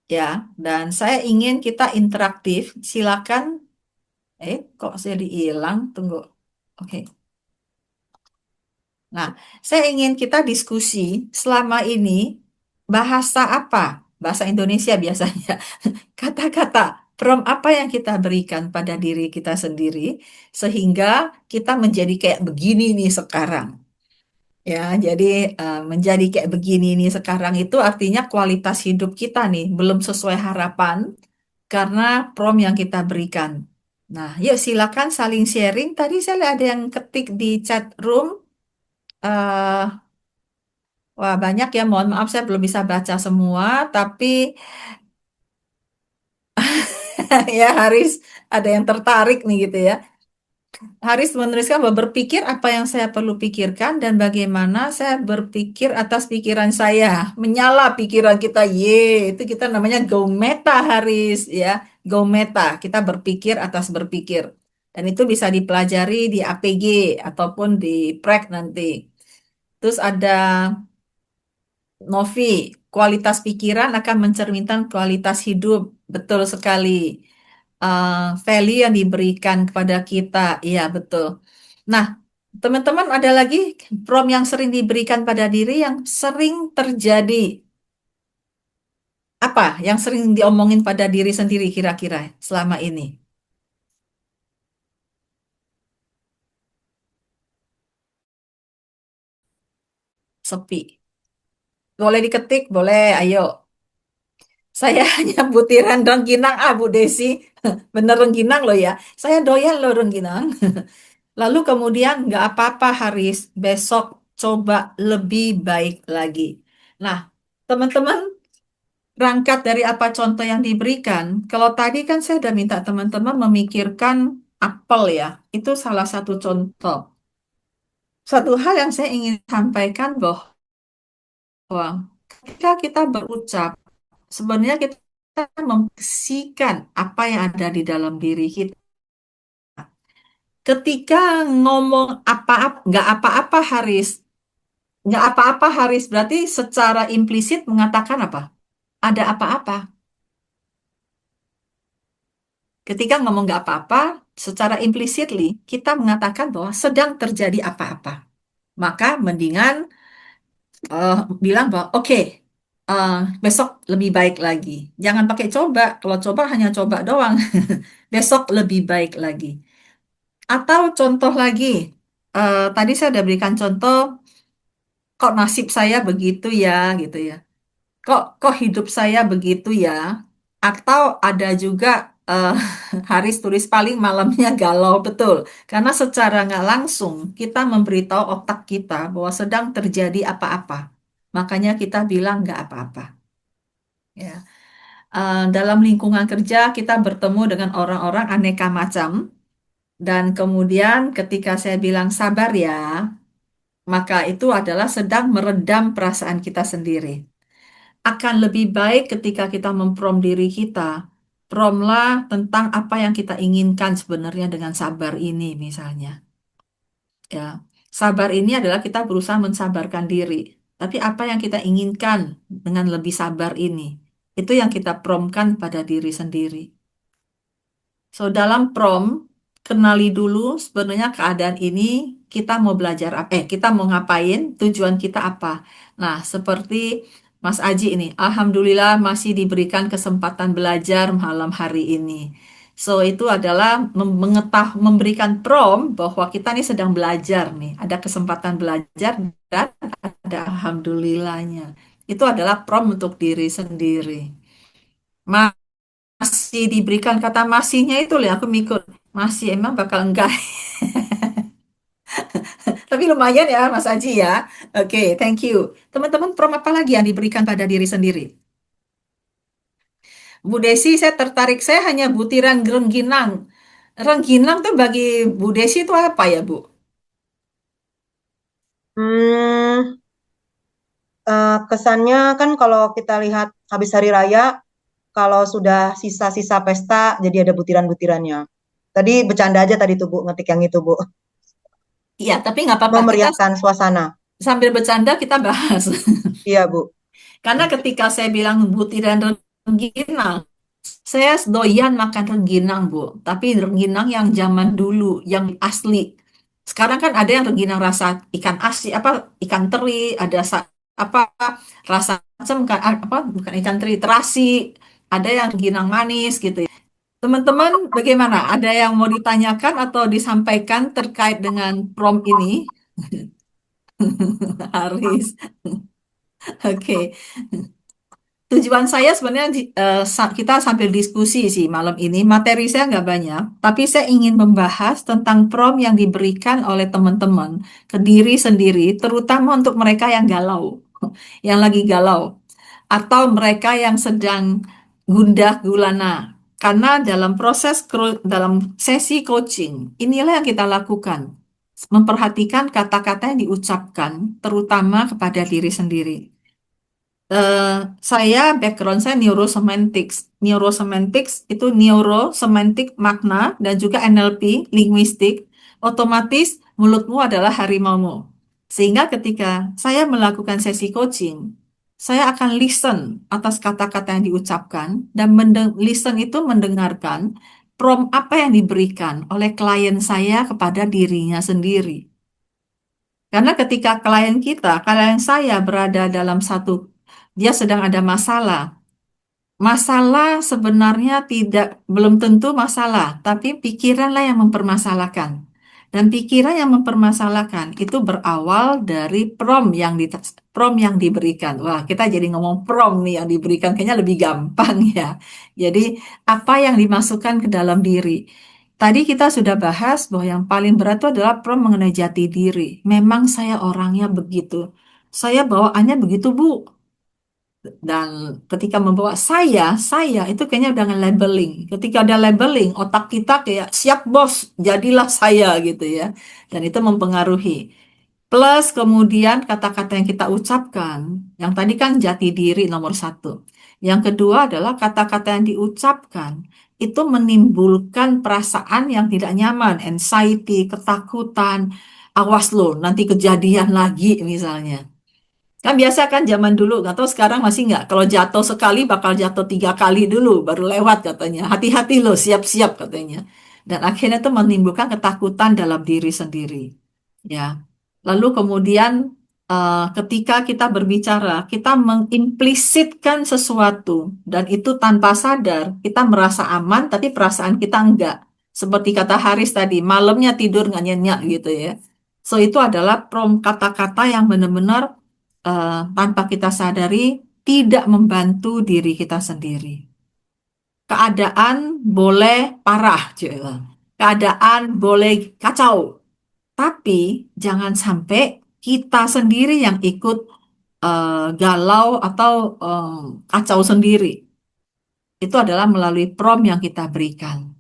ya, dan saya ingin kita interaktif. Silakan. Kok saya hilang? Tunggu. Oke. Nah, saya ingin kita diskusi selama ini bahasa apa? Bahasa Indonesia biasanya. Kata-kata prompt apa yang kita berikan pada diri kita sendiri sehingga kita menjadi kayak begini nih sekarang. Ya, jadi menjadi kayak begini nih sekarang itu artinya kualitas hidup kita nih belum sesuai harapan karena prompt yang kita berikan. Nah, yuk silakan saling sharing. Tadi saya lihat ada yang ketik di chat room. eh Wah, banyak ya. Mohon maaf saya belum bisa baca semua, tapi ya Haris ada yang tertarik nih gitu ya. Haris menuliskan bahwa berpikir apa yang saya perlu pikirkan dan bagaimana saya berpikir atas pikiran saya. Menyala pikiran kita, itu kita namanya go meta Haris ya. Go meta, kita berpikir atas berpikir. Dan itu bisa dipelajari di APG ataupun di PREK nanti. Terus ada Novi, kualitas pikiran akan mencerminkan kualitas hidup. Betul sekali. value yang diberikan kepada kita. Iya, betul. Nah, teman-teman ada lagi prompt yang sering diberikan pada diri yang sering terjadi. Apa yang sering diomongin pada diri sendiri kira-kira selama ini? Sepi. Boleh diketik, boleh, ayo. Saya hanya butiran rengginang, Bu Desi. Bener rengginang loh ya. Saya doyan loh rengginang. Lalu kemudian nggak apa-apa Haris, besok coba lebih baik lagi. Nah, teman-teman, berangkat dari apa contoh yang diberikan, kalau tadi kan saya udah minta teman-teman memikirkan apel ya, itu salah satu contoh. Satu hal yang saya ingin sampaikan bahwa ketika kita berucap, sebenarnya kita membersihkan apa yang ada di dalam diri kita. Ketika ngomong apa-apa, nggak apa-apa Haris, nggak apa-apa Haris, berarti secara implisit mengatakan apa? Ada apa-apa. Ketika ngomong nggak apa-apa, secara implicitly kita mengatakan bahwa sedang terjadi apa-apa. Maka mendingan eh, bilang bahwa oke, eh, besok lebih baik lagi. Jangan pakai coba. Kalau coba hanya coba doang. Besok lebih baik lagi. Atau contoh lagi, tadi saya udah berikan contoh, kok nasib saya begitu ya, gitu ya. Kok hidup saya begitu ya? Atau ada juga eh, Haris tulis paling malamnya galau betul. Karena secara nggak langsung kita memberitahu otak kita bahwa sedang terjadi apa-apa. Makanya kita bilang nggak apa-apa. Ya. Dalam lingkungan kerja kita bertemu dengan orang-orang aneka macam. Dan kemudian ketika saya bilang sabar ya, maka itu adalah sedang meredam perasaan kita sendiri. Akan lebih baik ketika kita memprom diri kita. Promlah tentang apa yang kita inginkan sebenarnya dengan sabar ini misalnya. Ya, sabar ini adalah kita berusaha mensabarkan diri. Tapi apa yang kita inginkan dengan lebih sabar ini, itu yang kita promkan pada diri sendiri. So, dalam prom, kenali dulu sebenarnya keadaan ini kita mau belajar apa, kita mau ngapain, tujuan kita apa. Nah, seperti Mas Aji ini, Alhamdulillah masih diberikan kesempatan belajar malam hari ini. So, itu adalah memberikan prom bahwa kita ini sedang belajar nih, ada kesempatan belajar dan ada Alhamdulillahnya. Itu adalah prom untuk diri sendiri. Masih diberikan kata masihnya itu loh aku mikir masih emang bakal enggak. Tapi lumayan ya Mas Aji ya. Oke, thank you. Teman-teman prom apa lagi yang diberikan pada diri sendiri? Bu Desi, saya tertarik. Saya hanya butiran rengginang. Rengginang tuh bagi Bu Desi itu apa ya, Bu? Hmm, kesannya kan kalau kita lihat habis hari raya, kalau sudah sisa-sisa pesta, jadi ada butiran-butirannya. Tadi bercanda aja tadi tuh Bu, ngetik yang itu Bu. Iya, tapi nggak apa-apa. Kita Memeriahkan suasana. sambil bercanda kita bahas. Iya Bu. Karena ketika saya bilang butiran rengginang, saya doyan makan rengginang, Bu. Tapi rengginang yang zaman dulu, yang asli. Sekarang kan ada yang rengginang rasa ikan asin, apa ikan teri, ada apa rasa macam kan apa bukan ikan teri, terasi, ada yang rengginang manis gitu ya. Teman-teman, bagaimana? Ada yang mau ditanyakan atau disampaikan terkait dengan prom ini? Haris, oke. Tujuan saya sebenarnya kita sambil diskusi sih malam ini. Materi saya nggak banyak, tapi saya ingin membahas tentang prom yang diberikan oleh teman-teman ke diri sendiri, terutama untuk mereka yang galau, yang lagi galau, atau mereka yang sedang gundah gulana. Karena dalam dalam sesi coaching, inilah yang kita lakukan. Memperhatikan kata-kata yang diucapkan, terutama kepada diri sendiri. Eh, saya background saya neurosemantics. Neurosemantics itu neurosemantik makna dan juga NLP linguistik. Otomatis mulutmu adalah harimaumu. Sehingga ketika saya melakukan sesi coaching, saya akan listen atas kata-kata yang diucapkan dan listen itu mendengarkan prompt apa yang diberikan oleh klien saya kepada dirinya sendiri. Karena ketika klien saya berada dalam dia sedang ada masalah. Masalah sebenarnya belum tentu masalah, tapi pikiranlah yang mempermasalahkan. Dan pikiran yang mempermasalahkan itu berawal dari prompt yang diberikan. Wah, kita jadi ngomong prompt nih yang diberikan kayaknya lebih gampang ya. Jadi, apa yang dimasukkan ke dalam diri? Tadi kita sudah bahas bahwa yang paling berat itu adalah prompt mengenai jati diri. Memang saya orangnya begitu. Saya bawaannya begitu, Bu. Dan ketika membawa saya itu kayaknya udah nge-labeling. Ketika ada labeling, otak kita kayak siap bos, jadilah saya gitu ya. Dan itu mempengaruhi. Plus kemudian kata-kata yang kita ucapkan. Yang tadi kan jati diri nomor satu. Yang kedua adalah kata-kata yang diucapkan. Itu menimbulkan perasaan yang tidak nyaman, anxiety, ketakutan. Awas loh, nanti kejadian lagi misalnya. Kan biasa kan zaman dulu, nggak tahu sekarang masih nggak. Kalau jatuh sekali bakal jatuh 3 kali dulu, baru lewat katanya. Hati-hati loh, siap-siap katanya. Dan akhirnya itu menimbulkan ketakutan dalam diri sendiri. Ya. Lalu kemudian ketika kita berbicara, kita mengimplisitkan sesuatu dan itu tanpa sadar kita merasa aman, tapi perasaan kita enggak. Seperti kata Haris tadi, malamnya tidur nggak nyenyak gitu ya. So itu adalah kata-kata yang benar-benar tanpa kita sadari tidak membantu diri kita sendiri. Keadaan boleh parah, cuy. Keadaan boleh kacau, tapi jangan sampai kita sendiri yang ikut galau atau kacau sendiri. Itu adalah melalui prompt yang kita berikan.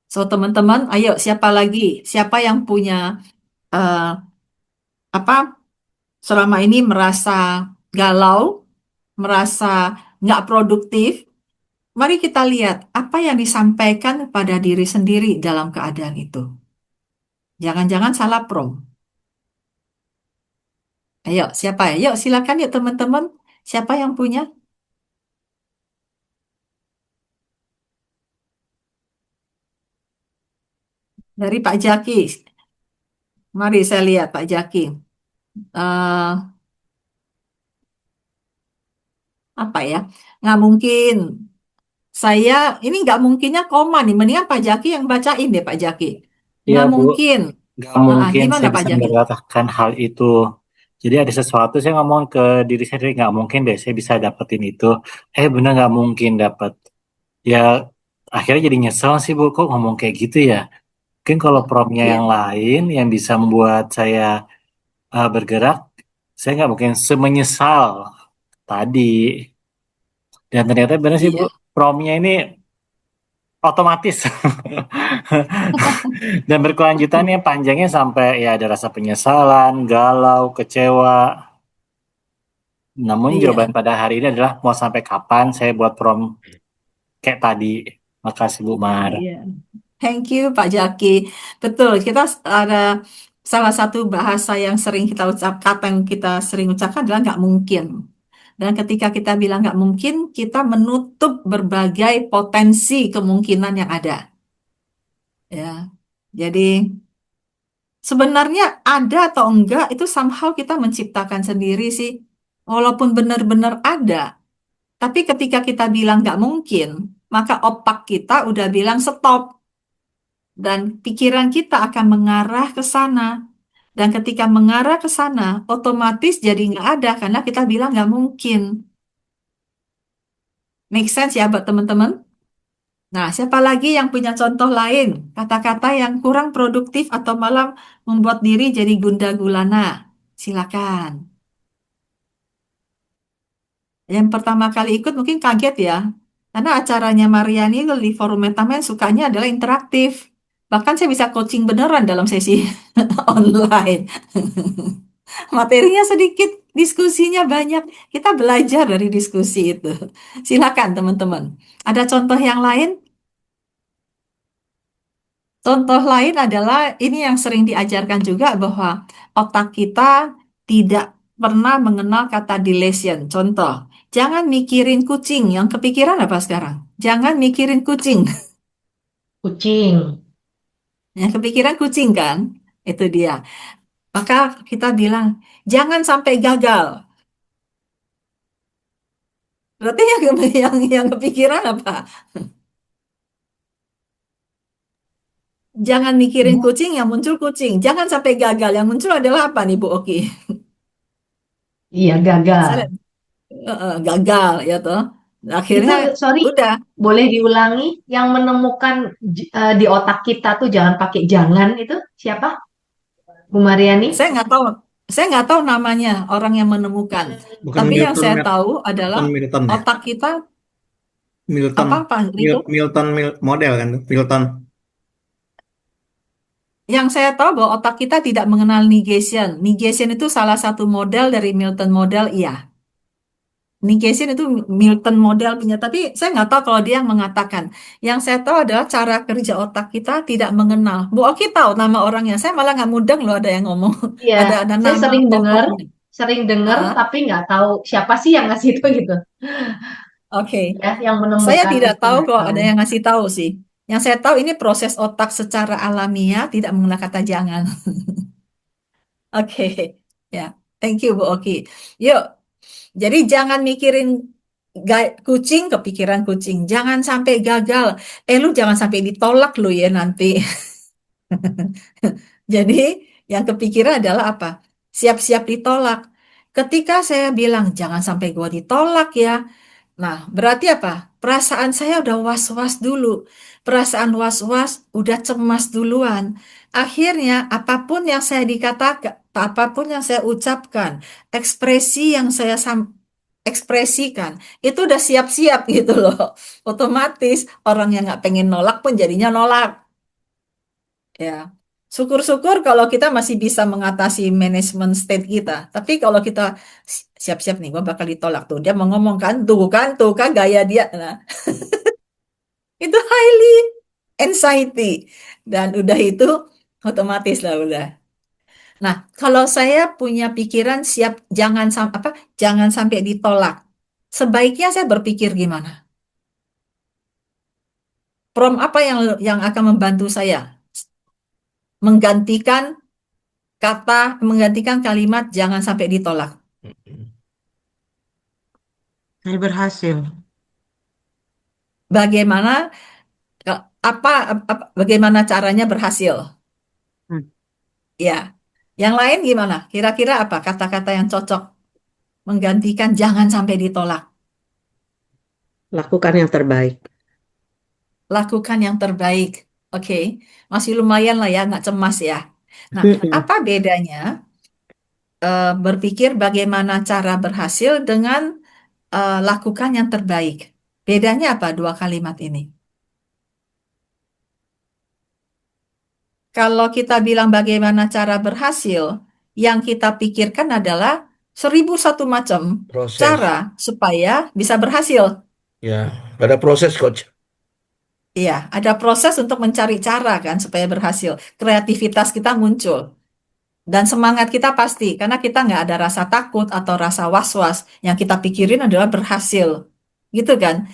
So teman-teman, ayo siapa lagi? Siapa yang punya eh, apa selama ini merasa galau, merasa nggak produktif? Mari kita lihat apa yang disampaikan pada diri sendiri dalam keadaan itu. Jangan-jangan salah prompt. Ayo, siapa ya? Yuk, silakan yuk teman-teman. Siapa yang punya? Dari Pak Jaki. Mari saya lihat Pak Jaki. Eh, apa ya? Nggak mungkin. Saya, ini nggak mungkinnya koma nih. Mendingan Pak Jaki yang bacain deh Pak Jaki. Iya, Nggak Bu, mungkin. nggak mungkin Gimana saya Pak bisa Jaki? mendapatkan hal itu. Jadi ada sesuatu saya ngomong ke diri saya sendiri, nggak mungkin deh saya bisa dapetin itu. Bener nggak mungkin dapat. Ya akhirnya jadi nyesel sih Bu, kok ngomong kayak gitu ya. Mungkin kalau promnya Iya, yang lain yang bisa membuat saya bergerak, saya nggak mungkin semenyesal tadi. Dan ternyata benar sih Bu, iya, promnya ini otomatis. Dan berkelanjutannya panjangnya sampai ya ada rasa penyesalan, galau, kecewa. Namun jawaban iya, pada hari ini adalah mau sampai kapan saya buat prom kayak tadi. Makasih Bu Mar. iya. Thank you Pak Jaki. Betul, kita ada salah satu bahasa yang sering kita kata yang kita sering ucapkan adalah nggak mungkin. Dan ketika kita bilang nggak mungkin, kita menutup berbagai potensi kemungkinan yang ada. Ya, jadi sebenarnya ada atau enggak itu somehow kita menciptakan sendiri sih. Walaupun benar-benar ada, tapi ketika kita bilang nggak mungkin, maka otak kita udah bilang stop. Dan pikiran kita akan mengarah ke sana. Dan ketika mengarah ke sana, otomatis jadi nggak ada karena kita bilang nggak mungkin. Make sense ya buat teman-teman? Nah, siapa lagi yang punya contoh lain? Kata-kata yang kurang produktif atau malah membuat diri jadi gundah gulana. Silakan. Yang pertama kali ikut mungkin kaget ya. Karena acaranya Mariani di Forum Metamain sukanya adalah interaktif. Bahkan saya bisa coaching beneran dalam sesi online. Materinya sedikit, diskusinya banyak. Kita belajar dari diskusi itu. Silakan teman-teman. Ada contoh yang lain? Contoh lain adalah ini yang sering diajarkan juga bahwa otak kita tidak pernah mengenal kata deletion. Contoh, jangan mikirin kucing. Yang kepikiran apa sekarang? Jangan mikirin kucing. Kucing. Yang kepikiran kucing kan? Itu dia. Maka kita bilang, jangan sampai gagal. Berarti yang kepikiran apa? Jangan mikirin kucing, yang muncul kucing. Jangan sampai gagal. Yang muncul adalah apa nih, Bu Oki? Iya, gagal. Saya gagal ya toh. Itu, Akhirnya sorry, udah. boleh diulangi? Yang menemukan di otak kita tuh jangan pakai jangan itu siapa? Bu Mariani? Saya nggak tahu. Saya nggak tahu namanya orang yang menemukan. Bukan Tapi yang Milton, saya tahu adalah bukan Milton ya? otak kita Milton, apa itu? Milton model kan tuh, Milton. Yang saya tahu bahwa otak kita tidak mengenal negation. Negation itu salah satu model dari Milton model, iya. Negation itu Milton model punya, tapi saya nggak tahu kalau dia yang mengatakan. Yang saya tahu adalah cara kerja otak kita tidak mengenal. Bu Oki tahu nama orangnya. Saya malah nggak mudeng loh ada yang ngomong. Iya, Ada saya nama sering dengar, tokohnya. Ah, tapi nggak tahu siapa sih yang ngasih itu gitu. oke. Ya, yang Saya menemukan tidak itu tahu nggak kalau tahu. ada yang ngasih tahu sih. Yang saya tahu ini proses otak secara alamiah tidak mengenal kata jangan. Oke, ya. Thank you Bu Oki. Yuk, jadi jangan mikirin kucing, kepikiran kucing. Jangan sampai gagal. Lu jangan sampai ditolak lu ya nanti. Jadi yang kepikiran adalah apa? Siap-siap ditolak. Ketika saya bilang jangan sampai gua ditolak ya. Nah, berarti apa? Perasaan saya udah was-was dulu. Perasaan was-was udah cemas duluan. Akhirnya apapun yang saya dikatakan, apapun yang saya ucapkan, ekspresi yang saya ekspresikan, itu udah siap-siap gitu loh. Otomatis orang yang nggak pengen nolak pun jadinya nolak. Ya. Syukur-syukur kalau kita masih bisa mengatasi manajemen state kita. Tapi kalau kita siap-siap nih, gua bakal ditolak tuh. Dia mau ngomong tuh kan gaya dia. Nah, itu highly anxiety. Dan udah itu otomatis lah udah. Nah, kalau saya punya pikiran siap jangan sampai ditolak. Sebaiknya saya berpikir gimana? Prompt apa yang akan membantu saya menggantikan menggantikan kalimat jangan sampai ditolak. Saya berhasil. Bagaimana bagaimana caranya berhasil? Hmm. Ya. Yang lain gimana? Kira-kira apa kata-kata yang cocok menggantikan jangan sampai ditolak? Lakukan yang terbaik. Lakukan yang terbaik. Oke. Masih lumayan lah ya, nggak cemas ya. Nah, apa bedanya berpikir bagaimana cara berhasil dengan lakukan yang terbaik? Bedanya apa dua kalimat ini? Kalau kita bilang bagaimana cara berhasil, yang kita pikirkan adalah 1001 macam Proses. cara supaya bisa berhasil. Ya, ada proses, Coach. Iya, ada proses untuk mencari cara kan supaya berhasil. Kreativitas kita muncul. Dan semangat kita pasti, karena kita nggak ada rasa takut atau rasa was-was. Yang kita pikirin adalah berhasil. Gitu kan?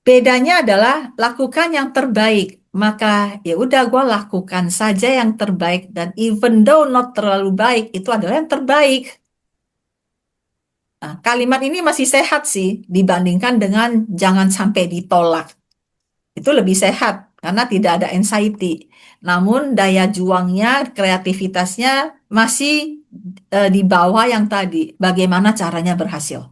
Bedanya adalah lakukan yang terbaik. Maka ya udah gue lakukan saja yang terbaik dan even though not terlalu baik itu adalah yang terbaik. Nah, kalimat ini masih sehat sih dibandingkan dengan jangan sampai ditolak. Itu lebih sehat karena tidak ada anxiety. Namun daya juangnya, kreativitasnya masih di bawah yang tadi. Bagaimana caranya berhasil?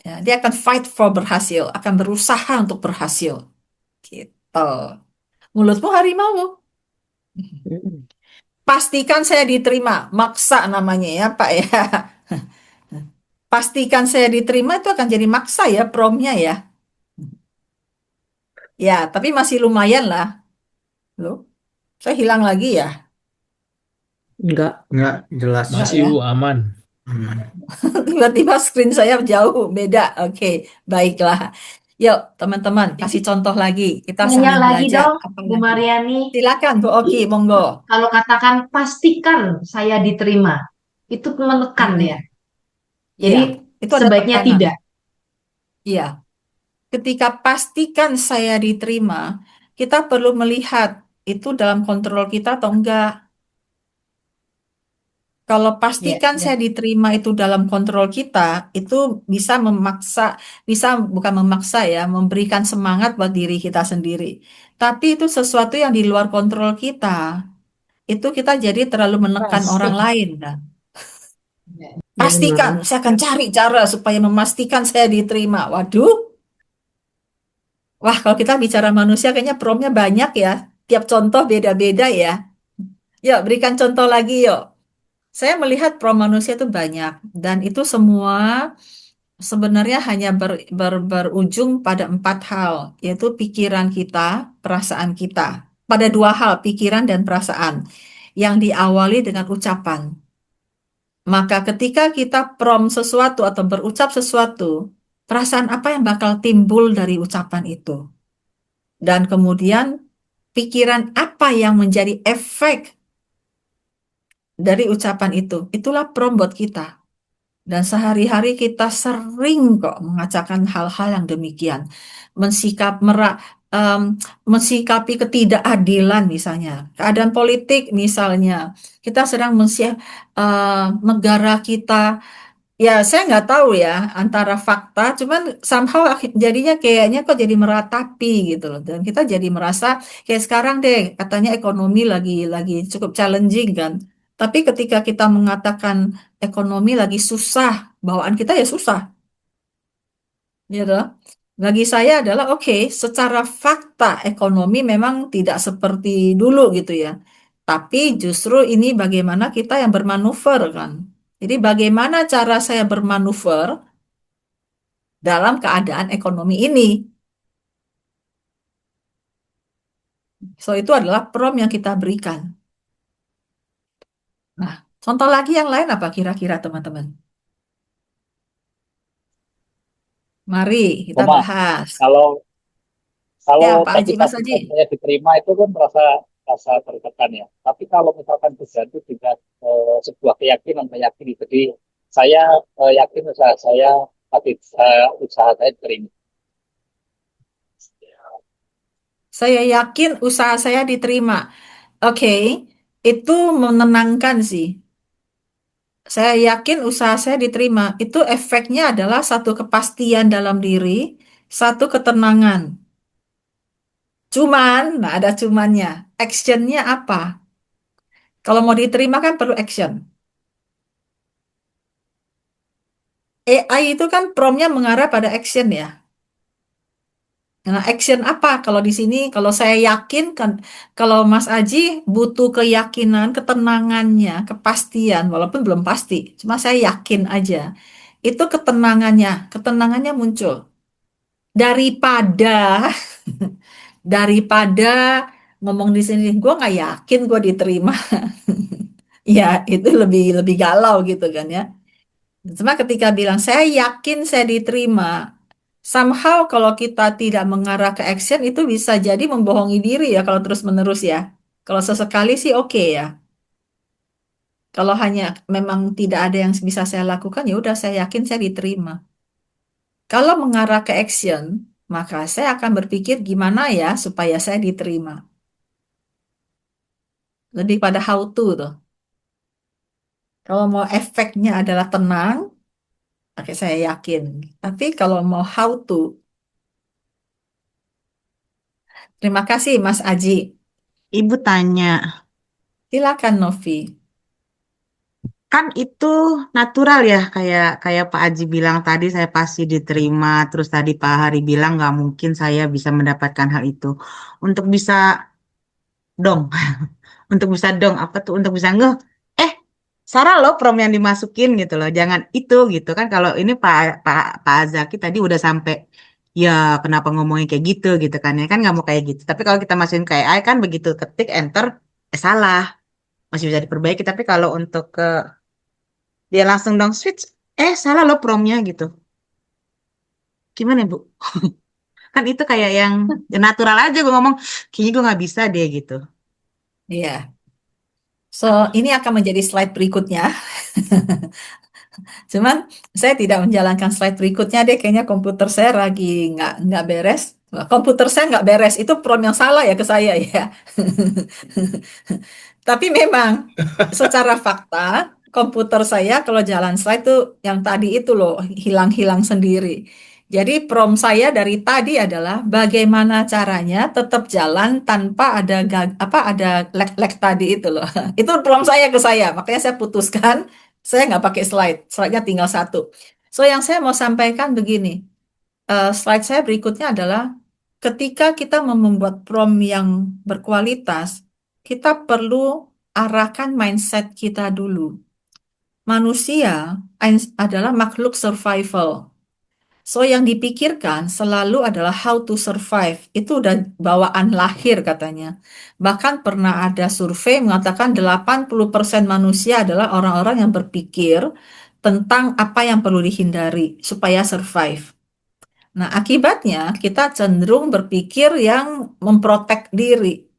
Ya, dia akan fight for berhasil, akan berusaha untuk berhasil. Gitu. Mulutmu harimau. Pastikan saya diterima. Maksa namanya ya, Pak ya. Pastikan saya diterima itu akan jadi maksa ya, promnya ya. Ya, tapi masih lumayan lah. Loh, saya hilang lagi ya. Enggak. Enggak jelas. Enggak Masih ya. aman. Tiba-tiba screen saya jauh, beda. Oke, baiklah. Yuk, teman-teman, kasih contoh lagi. Kita Nanya sambil lagi belajar. dong, Apa Bu lagi? Mariani. Silakan, Bu Oki, monggo. Kalau katakan pastikan saya diterima, itu menekan ya. Jadi Iya, itu ada sebaiknya tekanan. tidak. Iya. ketika pastikan saya diterima, kita perlu melihat itu dalam kontrol kita atau enggak. Kalau Ya, pastikan ya. saya diterima itu dalam kontrol kita, itu bisa memaksa, bisa bukan memaksa ya, memberikan semangat buat diri kita sendiri. Tapi itu sesuatu yang di luar kontrol kita. Itu kita jadi terlalu menekan Keras. orang lain. Kan? Ya, Pastikan, benar. saya akan cari cara supaya memastikan saya diterima. Waduh, wah kalau kita bicara manusia kayaknya promnya banyak ya. Tiap contoh beda-beda ya. Yuk, berikan contoh lagi yuk. Saya melihat prom manusia itu banyak. Dan itu semua sebenarnya hanya berujung pada 4 hal, yaitu pikiran kita, perasaan kita. Pada 2 hal, pikiran dan perasaan, yang diawali dengan ucapan. Maka ketika kita prom sesuatu atau berucap sesuatu, perasaan apa yang bakal timbul dari ucapan itu? Dan kemudian pikiran apa yang menjadi efek dari ucapan itu? Itulah prom buat kita. Dan sehari-hari kita sering kok mengatakan hal-hal yang demikian. Mensikap em, mensikapi ketidakadilan misalnya. Keadaan politik misalnya. Kita sedang negara kita. Ya, saya nggak tahu ya antara fakta, cuman somehow jadinya kayaknya kok jadi meratapi gitu loh. Dan kita jadi merasa kayak sekarang deh katanya ekonomi lagi cukup challenging kan. Tapi ketika kita mengatakan ekonomi lagi susah, bawaan kita ya susah, gitu. Bagi saya adalah oke, secara fakta ekonomi memang tidak seperti dulu gitu ya. Tapi justru ini bagaimana kita yang bermanuver kan. Jadi bagaimana cara saya bermanuver dalam keadaan ekonomi ini. So itu adalah prom yang kita berikan. Nah, contoh lagi yang lain apa kira-kira teman-teman? Mari kita Cuma bahas. kalau Ya, kalau Pak tadi Haji, Mas Haji. pastikan saya diterima itu kan rasa tertekan ya. Tapi kalau misalkan terjadi dengan sebuah keyakinan meyakini, jadi saya yakin usaha saya tapi usaha saya diterima. Saya yakin usaha saya diterima. Oke, itu menenangkan sih. Saya yakin usaha saya diterima. Itu efeknya adalah satu kepastian dalam diri, satu ketenangan. Cuman, nah ada cumannya. Actionnya apa? Kalau mau diterima kan perlu action. AI itu kan promnya mengarah pada action ya. Nah, action apa? Kalau di sini, kalau saya yakin kan, kalau Mas Aji butuh keyakinan, ketenangannya, kepastian, walaupun belum pasti. Cuma saya yakin aja. Itu ketenangannya muncul. Daripada, daripada ngomong di sini, gue nggak yakin gue diterima. Ya, itu lebih lebih galau gitu kan ya. Cuma ketika bilang saya yakin saya diterima, somehow kalau kita tidak mengarah ke action itu bisa jadi membohongi diri ya kalau terus-menerus ya. Kalau sesekali sih oke ya. Kalau hanya memang tidak ada yang bisa saya lakukan ya udah saya yakin saya diterima. Kalau mengarah ke action, maka saya akan berpikir gimana ya supaya saya diterima. Lebih pada how to tuh. Kalau mau efeknya adalah tenang, oke saya yakin. Tapi kalau mau how to, terima kasih Mas Aji. Ibu tanya, Silakan Novi. kan itu natural ya, kayak kayak Pak Aji bilang tadi saya pasti diterima, terus tadi Pak Hari bilang nggak mungkin saya bisa mendapatkan hal itu. Untuk bisa dong, untuk bisa dong apa tuh? Untuk bisa ngeh, eh Sarah loh prom yang dimasukin gitu loh, jangan itu gitu kan. Kalau ini Pak Azaki tadi udah sampai ya kenapa ngomongin kayak gitu kan nggak mau kayak gitu. Tapi kalau kita masukin ke AI kan begitu ketik enter salah masih bisa diperbaiki. Tapi kalau untuk ke dia langsung dong switch, salah loh promnya gitu. Gimana Bu? Kan itu kayak yang ya natural aja gue ngomong, kayaknya gue nggak bisa deh gitu. Iya. So, ini akan menjadi slide berikutnya. Cuman saya tidak menjalankan slide berikutnya deh, kayaknya komputer saya lagi nggak beres. Wah, komputer saya nggak beres, itu prom yang salah ya ke saya ya. Tapi memang secara fakta komputer saya kalau jalan slide tuh yang tadi itu loh hilang-hilang sendiri. Jadi prom saya dari tadi adalah bagaimana caranya tetap jalan tanpa ada ada lag-lag tadi itu loh. Itu prom saya ke saya, makanya saya putuskan saya nggak pakai slide, slide-nya tinggal satu. So yang saya mau sampaikan begini, slide saya berikutnya adalah ketika kita membuat prom yang berkualitas, kita perlu arahkan mindset kita dulu. Manusia adalah makhluk survival. So, yang dipikirkan selalu adalah how to survive. Itu udah bawaan lahir katanya. Bahkan pernah ada survei mengatakan 80% manusia adalah orang-orang yang berpikir tentang apa yang perlu dihindari supaya survive. Nah, akibatnya kita cenderung berpikir yang memprotek diri,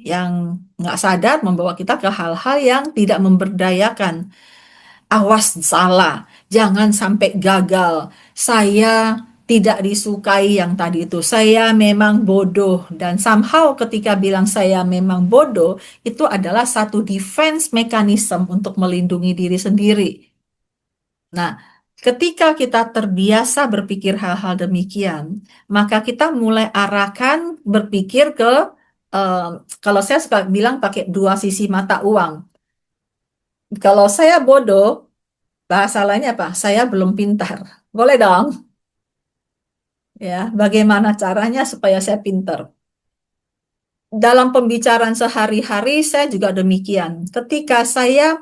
yang nggak sadar membawa kita ke hal-hal yang tidak memberdayakan. Awas salah, jangan sampai gagal. Saya tidak disukai yang tadi itu. Saya memang bodoh. Dan somehow ketika bilang saya memang bodoh, itu adalah satu defense mechanism untuk melindungi diri sendiri. Nah, ketika kita terbiasa berpikir hal-hal demikian, maka kita mulai arahkan berpikir ke, kalau saya suka bilang pakai dua sisi mata uang. Kalau saya bodoh, bahasa lainnya apa? Saya belum pintar. Boleh dong? Ya, bagaimana caranya supaya saya pintar? Dalam pembicaraan sehari-hari saya juga demikian. Ketika saya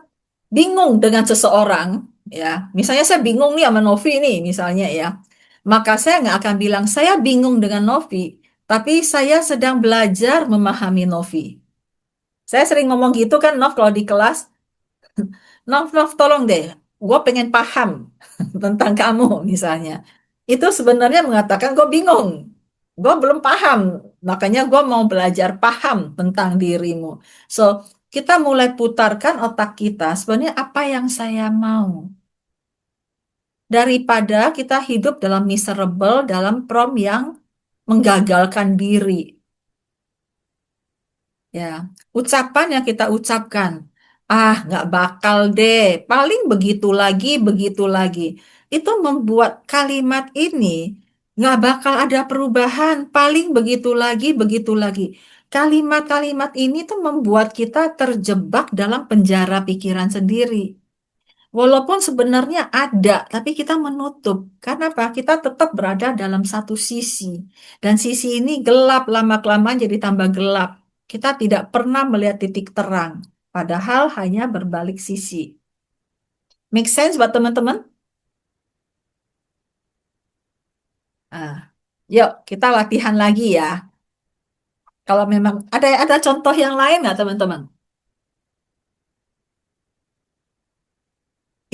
bingung dengan seseorang, ya, misalnya saya bingung nih sama Novi nih, misalnya ya, maka saya nggak akan bilang saya bingung dengan Novi, tapi saya sedang belajar memahami Novi. Saya sering ngomong gitu kan, Nov, kalau di kelas, Nov, tolong deh, gue pengen paham tentang kamu misalnya. Itu sebenarnya mengatakan gue bingung, gue belum paham, makanya gue mau belajar paham tentang dirimu. So, kita mulai putarkan otak kita, sebenarnya apa yang saya mau. Daripada kita hidup dalam miserable, dalam prom yang menggagalkan diri. Ya, ucapan yang kita ucapkan, nggak bakal deh, paling begitu lagi, begitu lagi. Itu membuat kalimat ini nggak bakal ada perubahan, paling begitu lagi, begitu lagi. Kalimat-kalimat ini tuh membuat kita terjebak dalam penjara pikiran sendiri. Walaupun sebenarnya ada, tapi kita menutup. Karena apa? Kita tetap berada dalam satu sisi. Dan sisi ini gelap, lama-kelamaan jadi tambah gelap. Kita tidak pernah melihat titik terang. Padahal hanya berbalik sisi. Make sense buat teman-teman? Ah, yuk, kita latihan lagi ya. Kalau memang ada contoh yang lain nggak teman-teman?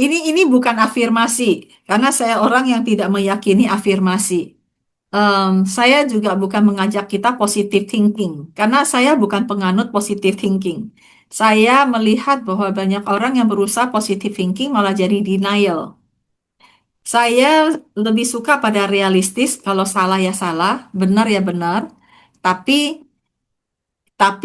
Ini bukan afirmasi, karena saya orang yang tidak meyakini afirmasi. Saya juga bukan mengajak kita positive thinking, karena saya bukan penganut positive thinking. Saya melihat bahwa banyak orang yang berusaha positive thinking malah jadi denial. Saya lebih suka pada realistis, kalau salah ya salah, benar ya benar. Tapi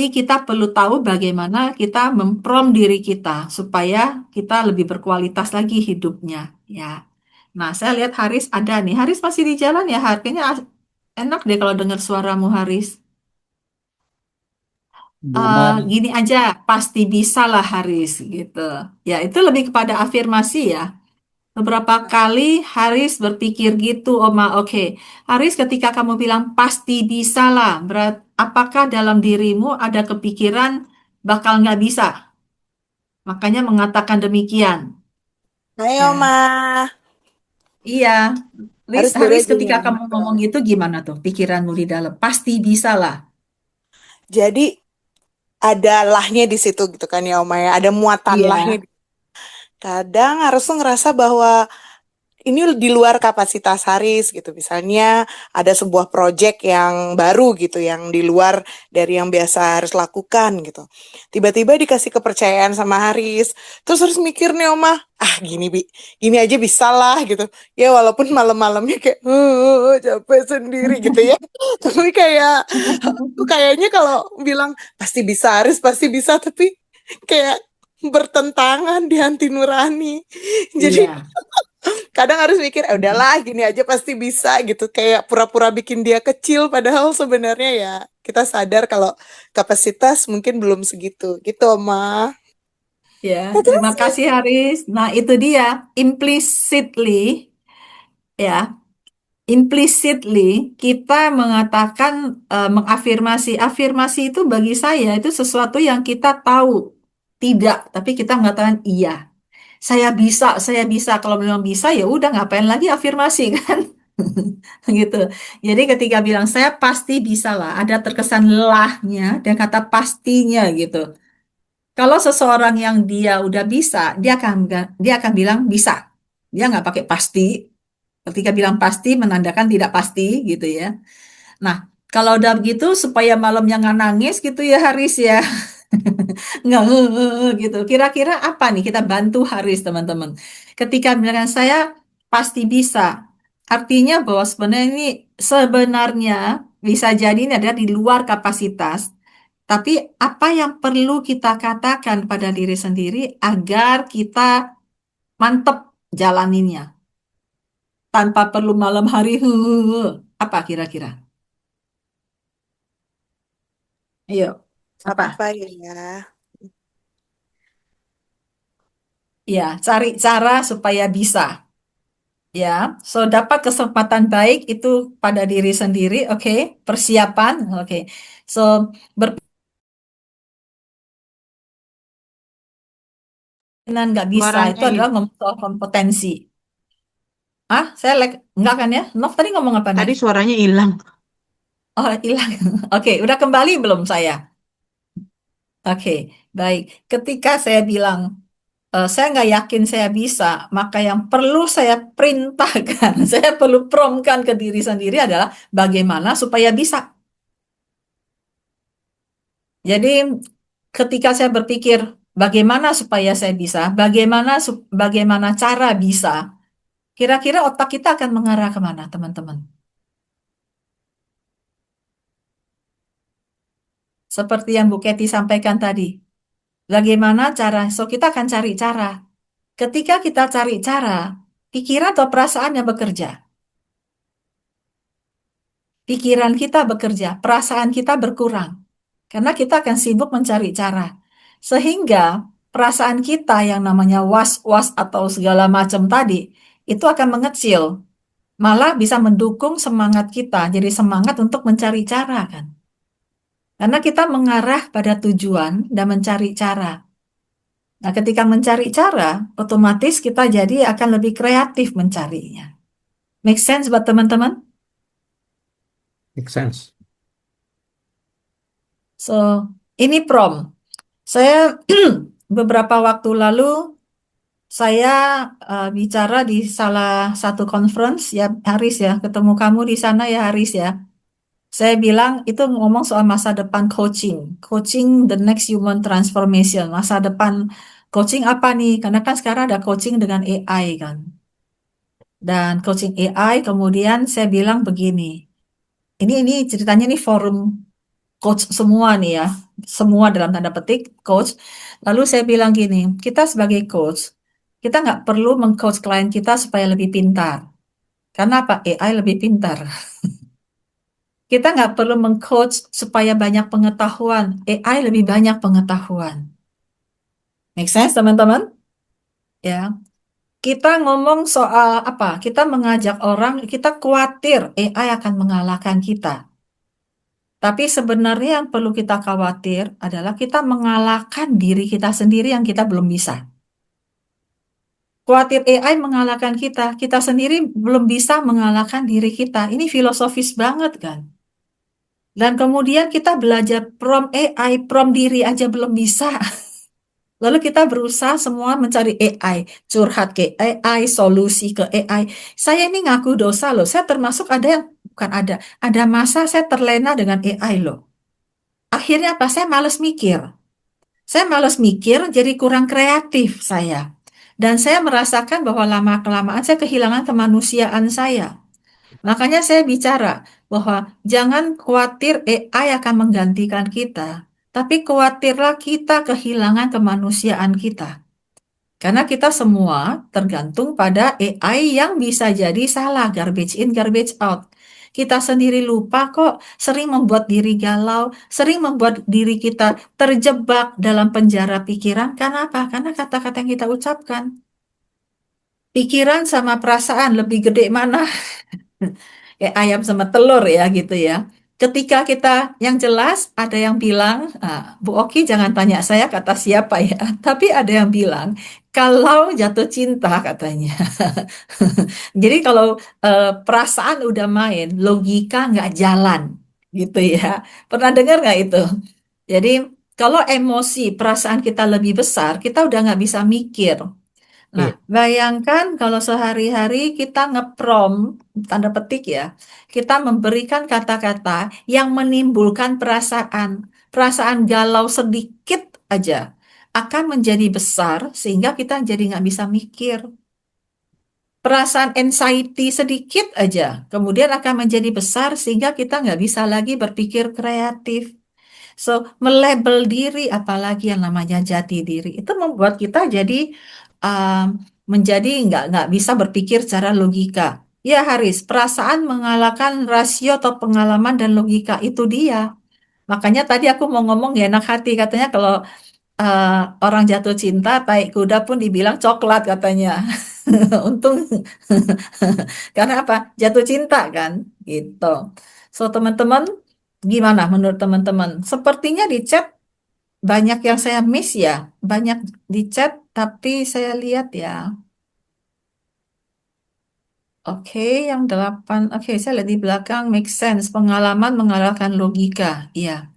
kita perlu tahu bagaimana kita memprom diri kita supaya kita lebih berkualitas lagi hidupnya, ya. Nah, saya lihat Haris ada nih. Haris masih di jalan ya? Kayaknya enak deh kalau dengar suaramu, Haris. Belum. Gini aja, pasti bisa lah Haris gitu. Ya, itu lebih kepada afirmasi ya. Beberapa kali Haris berpikir gitu, Oma. Oke, Haris, ketika kamu bilang pasti bisa lah, apakah dalam dirimu ada kepikiran bakal nggak bisa? Makanya mengatakan demikian. Hai Ya, Oma, iya. harus Haris, beda gini. ketika kamu ngomong gitu gimana tuh pikiranmu di dalam? Pasti bisa lah. Jadi ada lahnya di situ gitu kan ya Oma ya, ada muatan lahnya. Iya. Kadang harus tuh ngerasa bahwa ini di luar kapasitas Haris gitu. Misalnya ada sebuah project yang baru gitu, yang di luar dari yang biasa Haris lakukan gitu. Tiba-tiba dikasih kepercayaan sama Haris. Terus harus mikir nih Oma, gini aja bisa lah gitu. Ya walaupun malam-malamnya kayak capek sendiri gitu ya. Tapi kayaknya kalau bilang pasti bisa Haris pasti bisa, tapi kayak bertentangan di hati nurani. Jadi Iya. kadang harus mikir, udahlah gini aja pasti bisa gitu. Kayak pura-pura bikin dia kecil, padahal sebenarnya ya kita sadar kalau kapasitas mungkin belum segitu. Gitu, Oma. Ya, Itu terima sih. kasih Haris. Nah, itu dia implicitly ya, implicitly kita mengatakan mengafirmasi. Afirmasi itu bagi saya itu sesuatu yang kita tahu tidak, tapi kita mengatakan iya. Saya bisa. Kalau belum bisa ya udah ngapain lagi afirmasi kan? Gitu. Jadi ketika bilang saya pasti bisa lah, ada terkesan lahnya dan kata pastinya gitu. Kalau seseorang yang dia udah bisa, dia akan bilang bisa. Dia nggak pakai pasti. Ketika bilang pasti menandakan tidak pasti gitu ya. Nah, kalau udah begitu supaya malamnya nggak nangis gitu ya Haris ya. Nggak gitu. Kira-kira apa nih kita bantu Haris teman-teman. Ketika bilang saya pasti bisa. Artinya bahwa sebenarnya bisa jadi ini adalah di luar kapasitas. Tapi apa yang perlu kita katakan pada diri sendiri agar kita mantep jalaninnya tanpa perlu malam hari apa kira-kira? Ayo, apa? Apa ya? Ya, cari cara supaya bisa. Ya, so dapat kesempatan baik itu pada diri sendiri, oke. Persiapan, oke. So berkenan nggak bisa Suaranya itu adalah ngomong soal kompetensi. Ah, saya nggak kan ya? Nov tadi ngomong apa Nov? tadi suaranya hilang. Oh, hilang. Oke, udah kembali belum saya? Oke, baik. Ketika saya bilang saya nggak yakin saya bisa, maka yang perlu saya perintahkan, saya perlu promkan ke diri sendiri adalah bagaimana supaya bisa. Jadi ketika saya berpikir bagaimana supaya saya bisa, bagaimana cara bisa, kira-kira otak kita akan mengarah kemana, teman-teman? Seperti yang Bu Keti sampaikan tadi. Bagaimana cara? So kita akan cari cara. Ketika kita cari cara, pikiran atau perasaan yang bekerja. Pikiran kita bekerja, perasaan kita berkurang. Karena kita akan sibuk mencari cara. Sehingga perasaan kita yang namanya was-was atau segala macam tadi, itu akan mengecil. Malah bisa mendukung semangat kita. Jadi semangat untuk mencari cara kan. Karena kita mengarah pada tujuan dan mencari cara. Nah, ketika mencari cara, otomatis kita jadi akan lebih kreatif mencarinya. Make sense buat teman-teman? Make sense. So, ini prom. Saya beberapa waktu lalu saya bicara di salah satu conference ya Haris ya, ketemu kamu di sana ya Haris ya. Saya bilang itu ngomong soal masa depan coaching the next human transformation, masa depan coaching apa nih? Karena kan sekarang ada coaching dengan AI kan. Dan coaching AI kemudian saya bilang begini. Ini ceritanya nih forum coach semua nih ya. Semua dalam tanda petik coach. Lalu saya bilang gini, kita sebagai coach, kita nggak perlu mengcoach klien kita supaya lebih pintar. Karena apa? AI lebih pintar. Kita nggak perlu mengcoach supaya banyak pengetahuan. AI lebih banyak pengetahuan. Make sense teman-teman? Ya. Kita ngomong soal apa? Kita mengajak orang, kita khawatir AI akan mengalahkan kita. Tapi sebenarnya yang perlu kita khawatir adalah kita mengalahkan diri kita sendiri yang kita belum bisa. Khawatir AI mengalahkan kita, kita sendiri belum bisa mengalahkan diri kita. Ini filosofis banget kan? Dan kemudian kita belajar prom AI, prom diri aja belum bisa. Lalu kita berusaha semua mencari AI, curhat ke AI, solusi ke AI. Saya ini ngaku dosa loh. Saya termasuk ada yang bukan ada masa saya terlena dengan AI loh. Akhirnya apa? Saya males mikir. Saya males mikir, jadi kurang kreatif saya. Dan saya merasakan bahwa lama-kelamaan saya kehilangan kemanusiaan saya. Makanya saya bicara bahwa jangan khawatir AI akan menggantikan kita, tapi khawatirlah kita kehilangan kemanusiaan kita. Karena kita semua tergantung pada AI yang bisa jadi salah, garbage in, garbage out. Kita sendiri lupa kok, sering membuat diri galau, sering membuat diri kita terjebak dalam penjara pikiran. Karena apa? Karena kata-kata yang kita ucapkan. Pikiran sama perasaan lebih gede mana? Kayak ayam sama telur ya gitu ya. Ketika kita yang jelas ada yang bilang, Bu Oki jangan tanya saya kata siapa ya, tapi ada yang bilang kalau jatuh cinta katanya. Jadi kalau perasaan udah main, logika nggak jalan gitu ya. Pernah dengar nggak itu? Jadi kalau emosi, perasaan kita lebih besar, kita udah nggak bisa mikir. Nah, Iya. bayangkan kalau sehari-hari kita ngeprom, tanda petik ya, kita memberikan kata-kata yang menimbulkan perasaan. Perasaan galau sedikit aja akan menjadi besar sehingga kita jadi nggak bisa mikir. Perasaan anxiety sedikit aja kemudian akan menjadi besar sehingga kita nggak bisa lagi berpikir kreatif. So, melabel diri, apalagi yang namanya jati diri, itu membuat kita jadi menjadi nggak bisa berpikir secara logika. Ya, Haris, perasaan mengalahkan rasio atau pengalaman dan logika itu dia. Makanya tadi aku mau ngomong gak enak hati, katanya kalau orang jatuh cinta, taik kuda pun dibilang coklat katanya. Untung, karena apa? Jatuh cinta kan, gitu. So, teman-teman, gimana menurut teman-teman? Sepertinya di chat banyak yang saya miss ya, banyak di chat, tapi saya lihat ya. Oke, yang 8. Oke, saya lihat di belakang make sense. Pengalaman mengalahkan logika. Iya,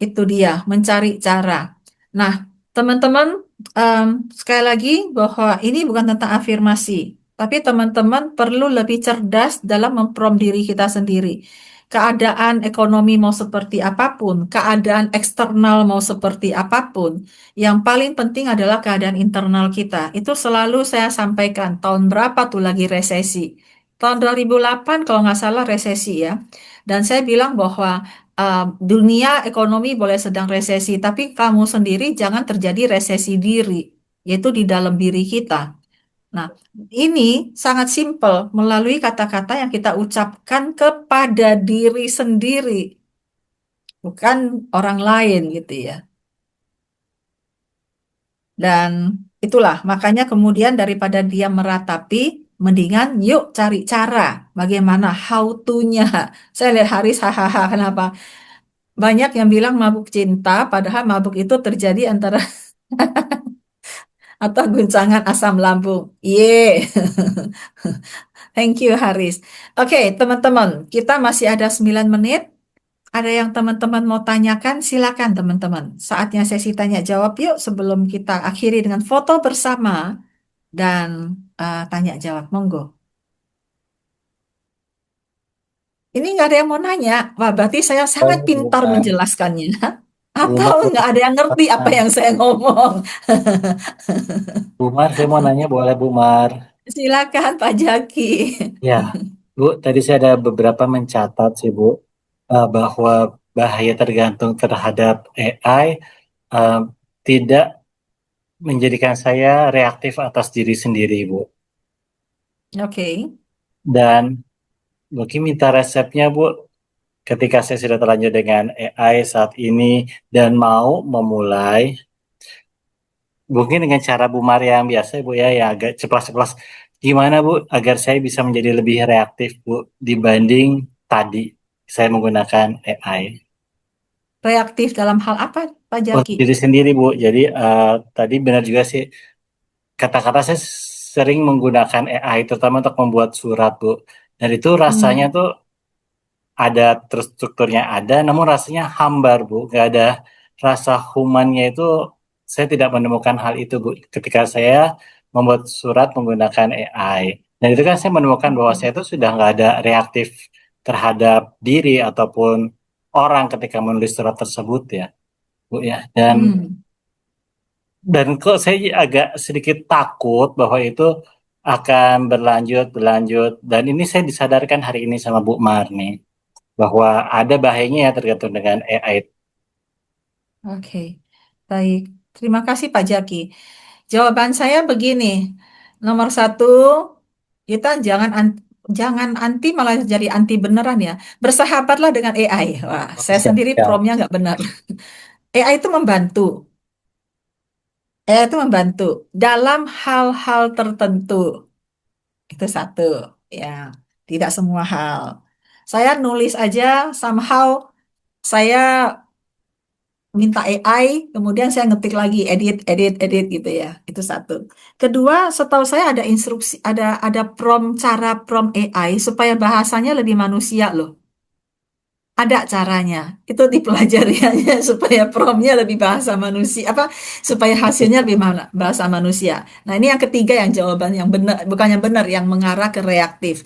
itu dia, mencari cara. Nah, teman-teman, em, sekali lagi bahwa ini bukan tentang afirmasi, tapi teman-teman perlu lebih cerdas dalam memprom diri kita sendiri. Keadaan ekonomi mau seperti apapun, keadaan eksternal mau seperti apapun, yang paling penting adalah keadaan internal kita. Itu selalu saya sampaikan, tahun berapa tuh lagi resesi? Tahun 2008 kalau nggak salah resesi ya. Dan saya bilang bahwa dunia ekonomi boleh sedang resesi, tapi kamu sendiri jangan terjadi resesi diri, yaitu di dalam diri kita. Nah, ini sangat simpel melalui kata-kata yang kita ucapkan kepada diri sendiri, bukan orang lain gitu ya. Dan itulah makanya kemudian daripada dia meratapi, mendingan yuk cari cara bagaimana how to-nya. Saya lihat Haris hahaha kenapa? Banyak yang bilang mabuk cinta, padahal mabuk itu terjadi antara atau guncangan asam lambung. Ye, thank you Haris. Oke, teman-teman, kita masih ada 9 menit. Ada yang teman-teman mau tanyakan? Silakan teman-teman. Saatnya sesi tanya jawab yuk sebelum kita akhiri dengan foto bersama dan tanya jawab. Monggo. Ini nggak ada yang mau nanya. Wah, berarti saya sangat pintar Bumar, menjelaskannya. Atau Bumar, nggak ada yang ngerti apa yang saya ngomong. Bumar, saya mau nanya boleh Bumar? Silakan Pak Jaki. Ya, Bu, tadi saya ada beberapa mencatat sih Bu, bahwa bahaya tergantung terhadap AI eh, tidak menjadikan saya reaktif atas diri sendiri Bu. Oke. Dan mungkin minta resepnya Bu, ketika saya sudah terlanjur dengan AI saat ini dan mau memulai, mungkin dengan cara Bumar yang biasa Bu ya, yang agak ceplas-ceplas. Gimana Bu agar saya bisa menjadi lebih reaktif Bu dibanding tadi saya menggunakan AI? Reaktif dalam hal apa, Pak Untuk Jaki? diri sendiri Bu. Jadi tadi benar juga sih kata-kata saya sering menggunakan AI terutama untuk membuat surat Bu. Dan itu rasanya Hmm. tuh ada terstrukturnya ada, namun rasanya hambar Bu. Nggak ada rasa humannya itu saya tidak menemukan hal itu, Bu, ketika saya membuat surat menggunakan AI. Dan itu kan saya menemukan bahwa saya itu sudah nggak ada reaktif terhadap diri ataupun orang ketika menulis surat tersebut ya, Bu ya. Hmm. Dan kok saya agak sedikit takut bahwa itu akan berlanjut. Dan ini saya disadarkan hari ini sama Bu Marni bahwa ada bahayanya ya tergantung dengan AI. Oke, baik. Terima kasih Pak Jaki. Jawaban saya begini. Nomor satu, kita jangan anti malah jadi anti beneran ya. Bersahabatlah dengan AI. Wah, saya sendiri Ya. promnya nggak benar. AI itu membantu. AI itu membantu dalam hal-hal tertentu. Itu satu. Ya, tidak semua hal. Saya nulis aja somehow saya minta AI, kemudian saya ngetik lagi, edit gitu ya. Itu satu. Kedua, setahu saya ada instruksi, ada cara prompt AI supaya bahasanya lebih manusia loh. Ada caranya. Itu dipelajari aja supaya promptnya lebih bahasa manusia, supaya hasilnya lebih bahasa manusia. Nah, ini yang ketiga yang jawaban yang benar, bukan yang benar, yang mengarah ke reaktif.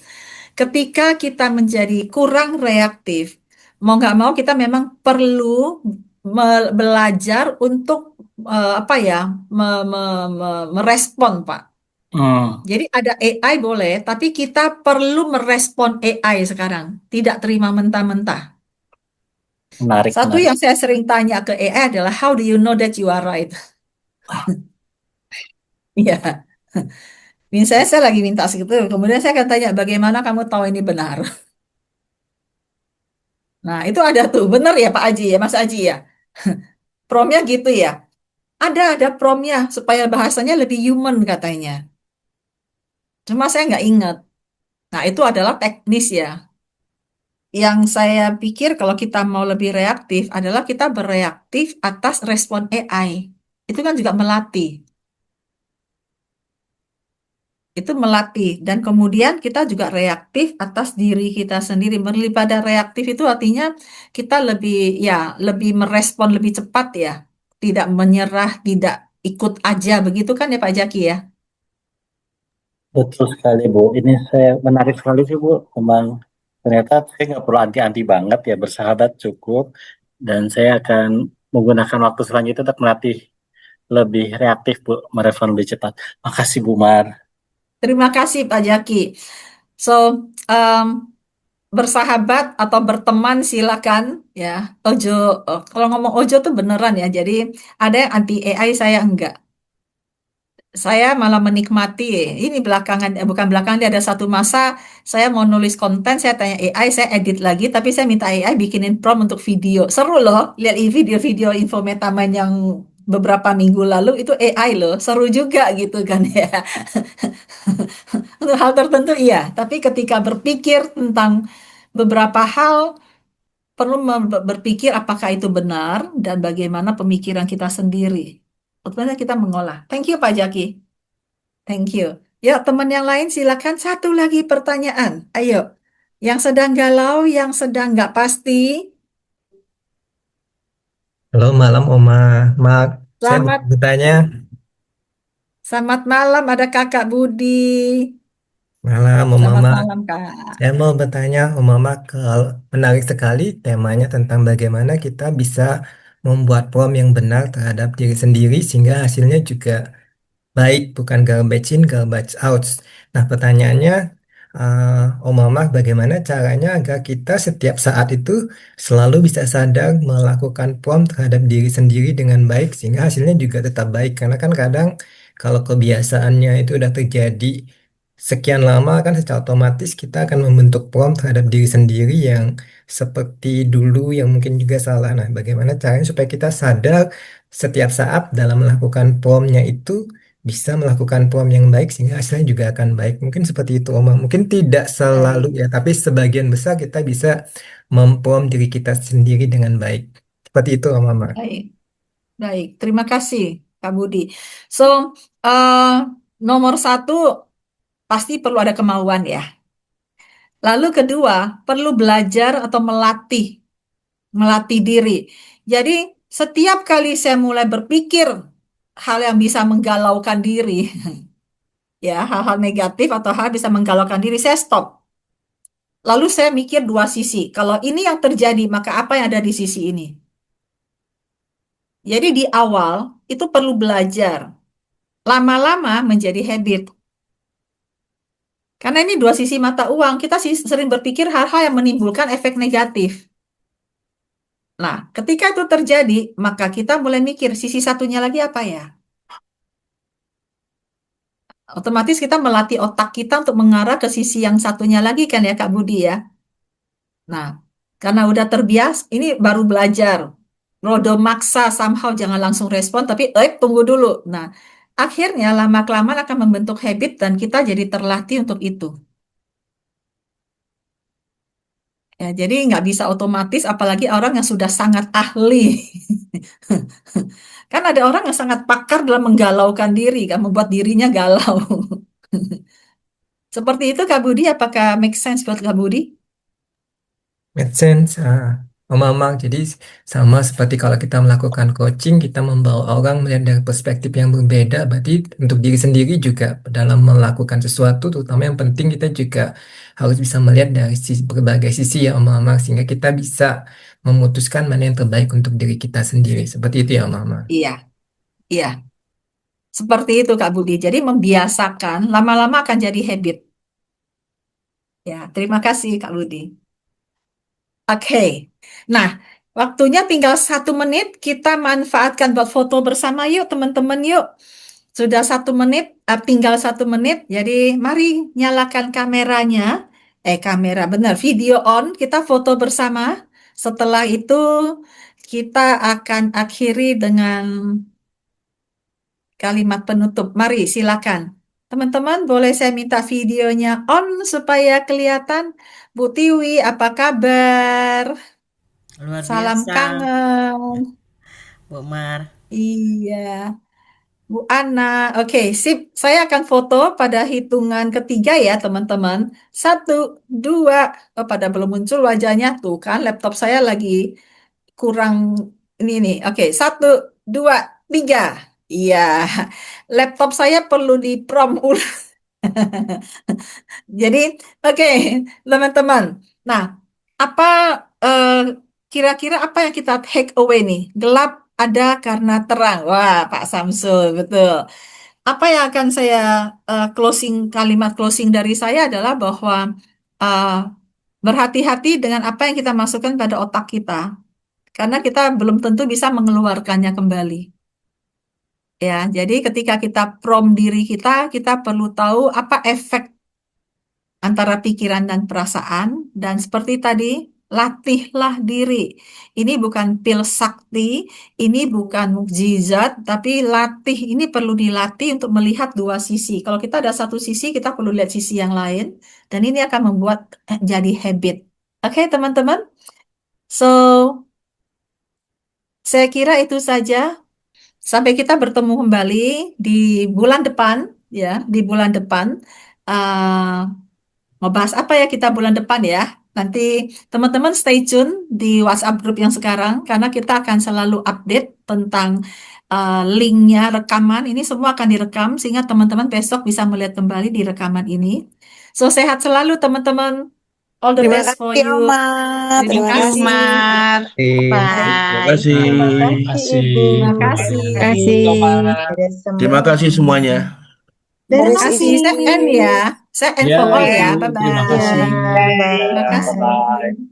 Ketika kita menjadi kurang reaktif, mau nggak mau kita memang perlu belajar untuk apa ya, merespon, Pak. Hmm, Jadi ada AI boleh, tapi kita perlu merespon AI sekarang, tidak terima mentah-mentah. Satu menarik. yang saya sering tanya ke AI adalah how do you know that you are right? Iya, misalnya saya lagi minta segitu, kemudian saya akan tanya bagaimana kamu tahu ini benar? Nah, itu ada tuh, benar ya Pak Aji ya, Mas Aji ya. Promnya gitu ya. Ada promnya supaya bahasanya lebih human katanya. Cuma saya nggak ingat. Nah, itu adalah teknis ya. Yang saya pikir kalau kita mau lebih reaktif adalah kita bereaktif atas respon AI. Itu kan juga melatih. Itu melatih dan kemudian kita juga reaktif atas diri kita sendiri. Pada reaktif itu artinya kita lebih merespon lebih cepat ya, tidak menyerah, tidak ikut aja begitu kan ya Pak Jaki ya. Betul sekali, Bu. Ini saya menarik sekali sih, Bu. Memang ternyata saya nggak perlu anti-anti banget ya, bersahabat cukup. Dan saya akan menggunakan waktu selanjutnya untuk melatih lebih reaktif, Bu, merespon lebih cepat. Makasih, Bu Mar. Terima kasih Pak Jaki. So, um, bersahabat atau berteman silakan ya. Ojo, kalau ngomong ojo tuh beneran ya. Jadi ada yang anti AI, saya enggak. Saya malah menikmati. Ini belakangan, bukan belakangan, dia ada satu masa saya mau nulis konten, saya tanya AI, saya edit lagi, tapi saya minta AI bikinin prompt untuk video. Seru loh, lihat video-video info Metamain yang beberapa minggu lalu itu AI loh, seru juga gitu kan ya. Untuk hal tertentu iya, tapi ketika berpikir tentang beberapa hal, perlu berpikir apakah itu benar dan bagaimana pemikiran kita sendiri. Bagaimana kita mengolah. Thank you Pak Jaki. Thank you. Ya, teman yang lain silakan satu lagi pertanyaan. Ayo. Yang sedang galau, yang sedang nggak pasti. Halo malam Oma, Mak. Saya mau Selamat, bertanya selamat malam. Ada Kakak Budi. malam Oma Selamat Mak. malam, Kak. Saya mau bertanya Oma Mak, kalau menarik sekali temanya tentang bagaimana kita bisa membuat prompt yang benar terhadap diri sendiri sehingga hasilnya juga baik, bukan garbage in, garbage out. Nah, pertanyaannya, Om Mamah, bagaimana caranya agar kita setiap saat itu selalu bisa sadar melakukan prompt terhadap diri sendiri dengan baik, sehingga hasilnya juga tetap baik. Karena kan kadang kalau kebiasaannya itu udah terjadi sekian lama, kan secara otomatis kita akan membentuk prompt terhadap diri sendiri yang seperti dulu yang mungkin juga salah. Nah, bagaimana caranya supaya kita sadar setiap saat dalam melakukan promptnya itu bisa melakukan prompt yang baik sehingga hasilnya juga akan baik. Mungkin seperti itu, Oma. Mungkin tidak selalu Baik, ya, tapi sebagian besar kita bisa memprompt diri kita sendiri dengan baik. Seperti itu, Oma. baik, baik. Terima kasih, Kak Budi. So, eh, nomor satu pasti perlu ada kemauan ya. Lalu kedua, perlu belajar atau melatih diri. Jadi, setiap kali saya mulai berpikir hal yang bisa menggalaukan diri. Ya, hal-hal negatif atau hal bisa menggalaukan diri, saya stop. Lalu saya mikir dua sisi. Kalau ini yang terjadi, maka apa yang ada di sisi ini? Jadi di awal itu perlu belajar. Lama-lama menjadi habit. Karena ini dua sisi mata uang. Kita sering berpikir hal-hal yang menimbulkan efek negatif. Nah, ketika itu terjadi, maka kita mulai mikir sisi satunya lagi apa ya? Otomatis kita melatih otak kita untuk mengarah ke sisi yang satunya lagi kan ya Kak Budi ya. Nah, karena udah terbiasa, ini baru belajar. Rodo maksa somehow jangan langsung respon, tapi tunggu dulu. Nah, akhirnya lama-kelamaan akan membentuk habit dan kita jadi terlatih untuk itu. Ya, jadi nggak bisa otomatis, apalagi orang yang sudah sangat ahli. Kan ada orang yang sangat pakar dalam menggalaukan diri, kan membuat dirinya galau. Seperti itu Kak Budi, apakah make sense buat Kak Budi? Make sense. Memang, jadi sama seperti kalau kita melakukan coaching, kita membawa orang melihat dari perspektif yang berbeda. Berarti untuk diri sendiri juga dalam melakukan sesuatu, terutama yang penting kita juga harus bisa melihat dari berbagai sisi ya Om Amar, sehingga kita bisa memutuskan mana yang terbaik untuk diri kita sendiri. Seperti itu ya Om Amar. Iya, iya. Seperti itu Kak Budi. Jadi membiasakan, lama-lama akan jadi habit. Ya, terima kasih Kak Budi. Oke. Nah, waktunya tinggal 1 menit. Kita manfaatkan buat foto bersama yuk teman-teman yuk. Sudah 1 menit, tinggal 1 menit. Jadi mari nyalakan kameranya. Kamera benar, video on. Kita foto bersama. Setelah itu kita akan akhiri dengan kalimat penutup. Mari silakan. Teman-teman, boleh saya minta videonya on supaya kelihatan. Bu Tiwi, apa kabar? Luar Salam biasa, kangen. Bu Mar. Iya. Bu Ana, oke, sip. Saya akan foto pada hitungan ketiga ya, teman-teman. 1, 2, pada belum muncul wajahnya. Tuh kan, laptop saya lagi kurang ini nih. Oke, 1, 2, 3. Iya, laptop saya perlu di prom ulang. Jadi, oke, teman-teman. Nah, apa eh, kira-kira apa yang kita take away nih? Gelap ada karena terang. Wah, Pak Samsul, betul. Apa yang akan saya kalimat closing dari saya adalah bahwa eh, berhati-hati dengan apa yang kita masukkan pada otak kita, karena kita belum tentu bisa mengeluarkannya kembali. Ya, jadi ketika kita prom diri kita perlu tahu apa efek antara pikiran dan perasaan, dan seperti tadi, latihlah diri. Ini bukan pil sakti, ini bukan mukjizat, tapi latih. Ini perlu dilatih untuk melihat dua sisi. Kalau kita ada satu sisi, kita perlu lihat sisi yang lain, dan ini akan membuat jadi habit. Oke, teman-teman? So, saya kira itu saja. Sampai kita bertemu kembali di bulan depan, ya, di bulan depan. Eh, Mau bahas apa ya kita bulan depan ya? Nanti teman-teman stay tune di WhatsApp grup yang sekarang, karena kita akan selalu update tentang linknya rekaman. Ini semua akan direkam sehingga teman-teman besok bisa melihat kembali di rekaman ini. So, sehat selalu teman-teman. All the Terima best for kasih you. Oma, Terima terima kasih. Mar. Terima Terima Bye. kasih Ibu. Terima kasih. Kasih. Beres semua. Terima kasih semuanya. Terima Beres kasih. Saya Ibu. end ya. Saya end Ya, for all ya. Ibu. Terima Bye-bye. kasih. Ya, bye. Terima kasih.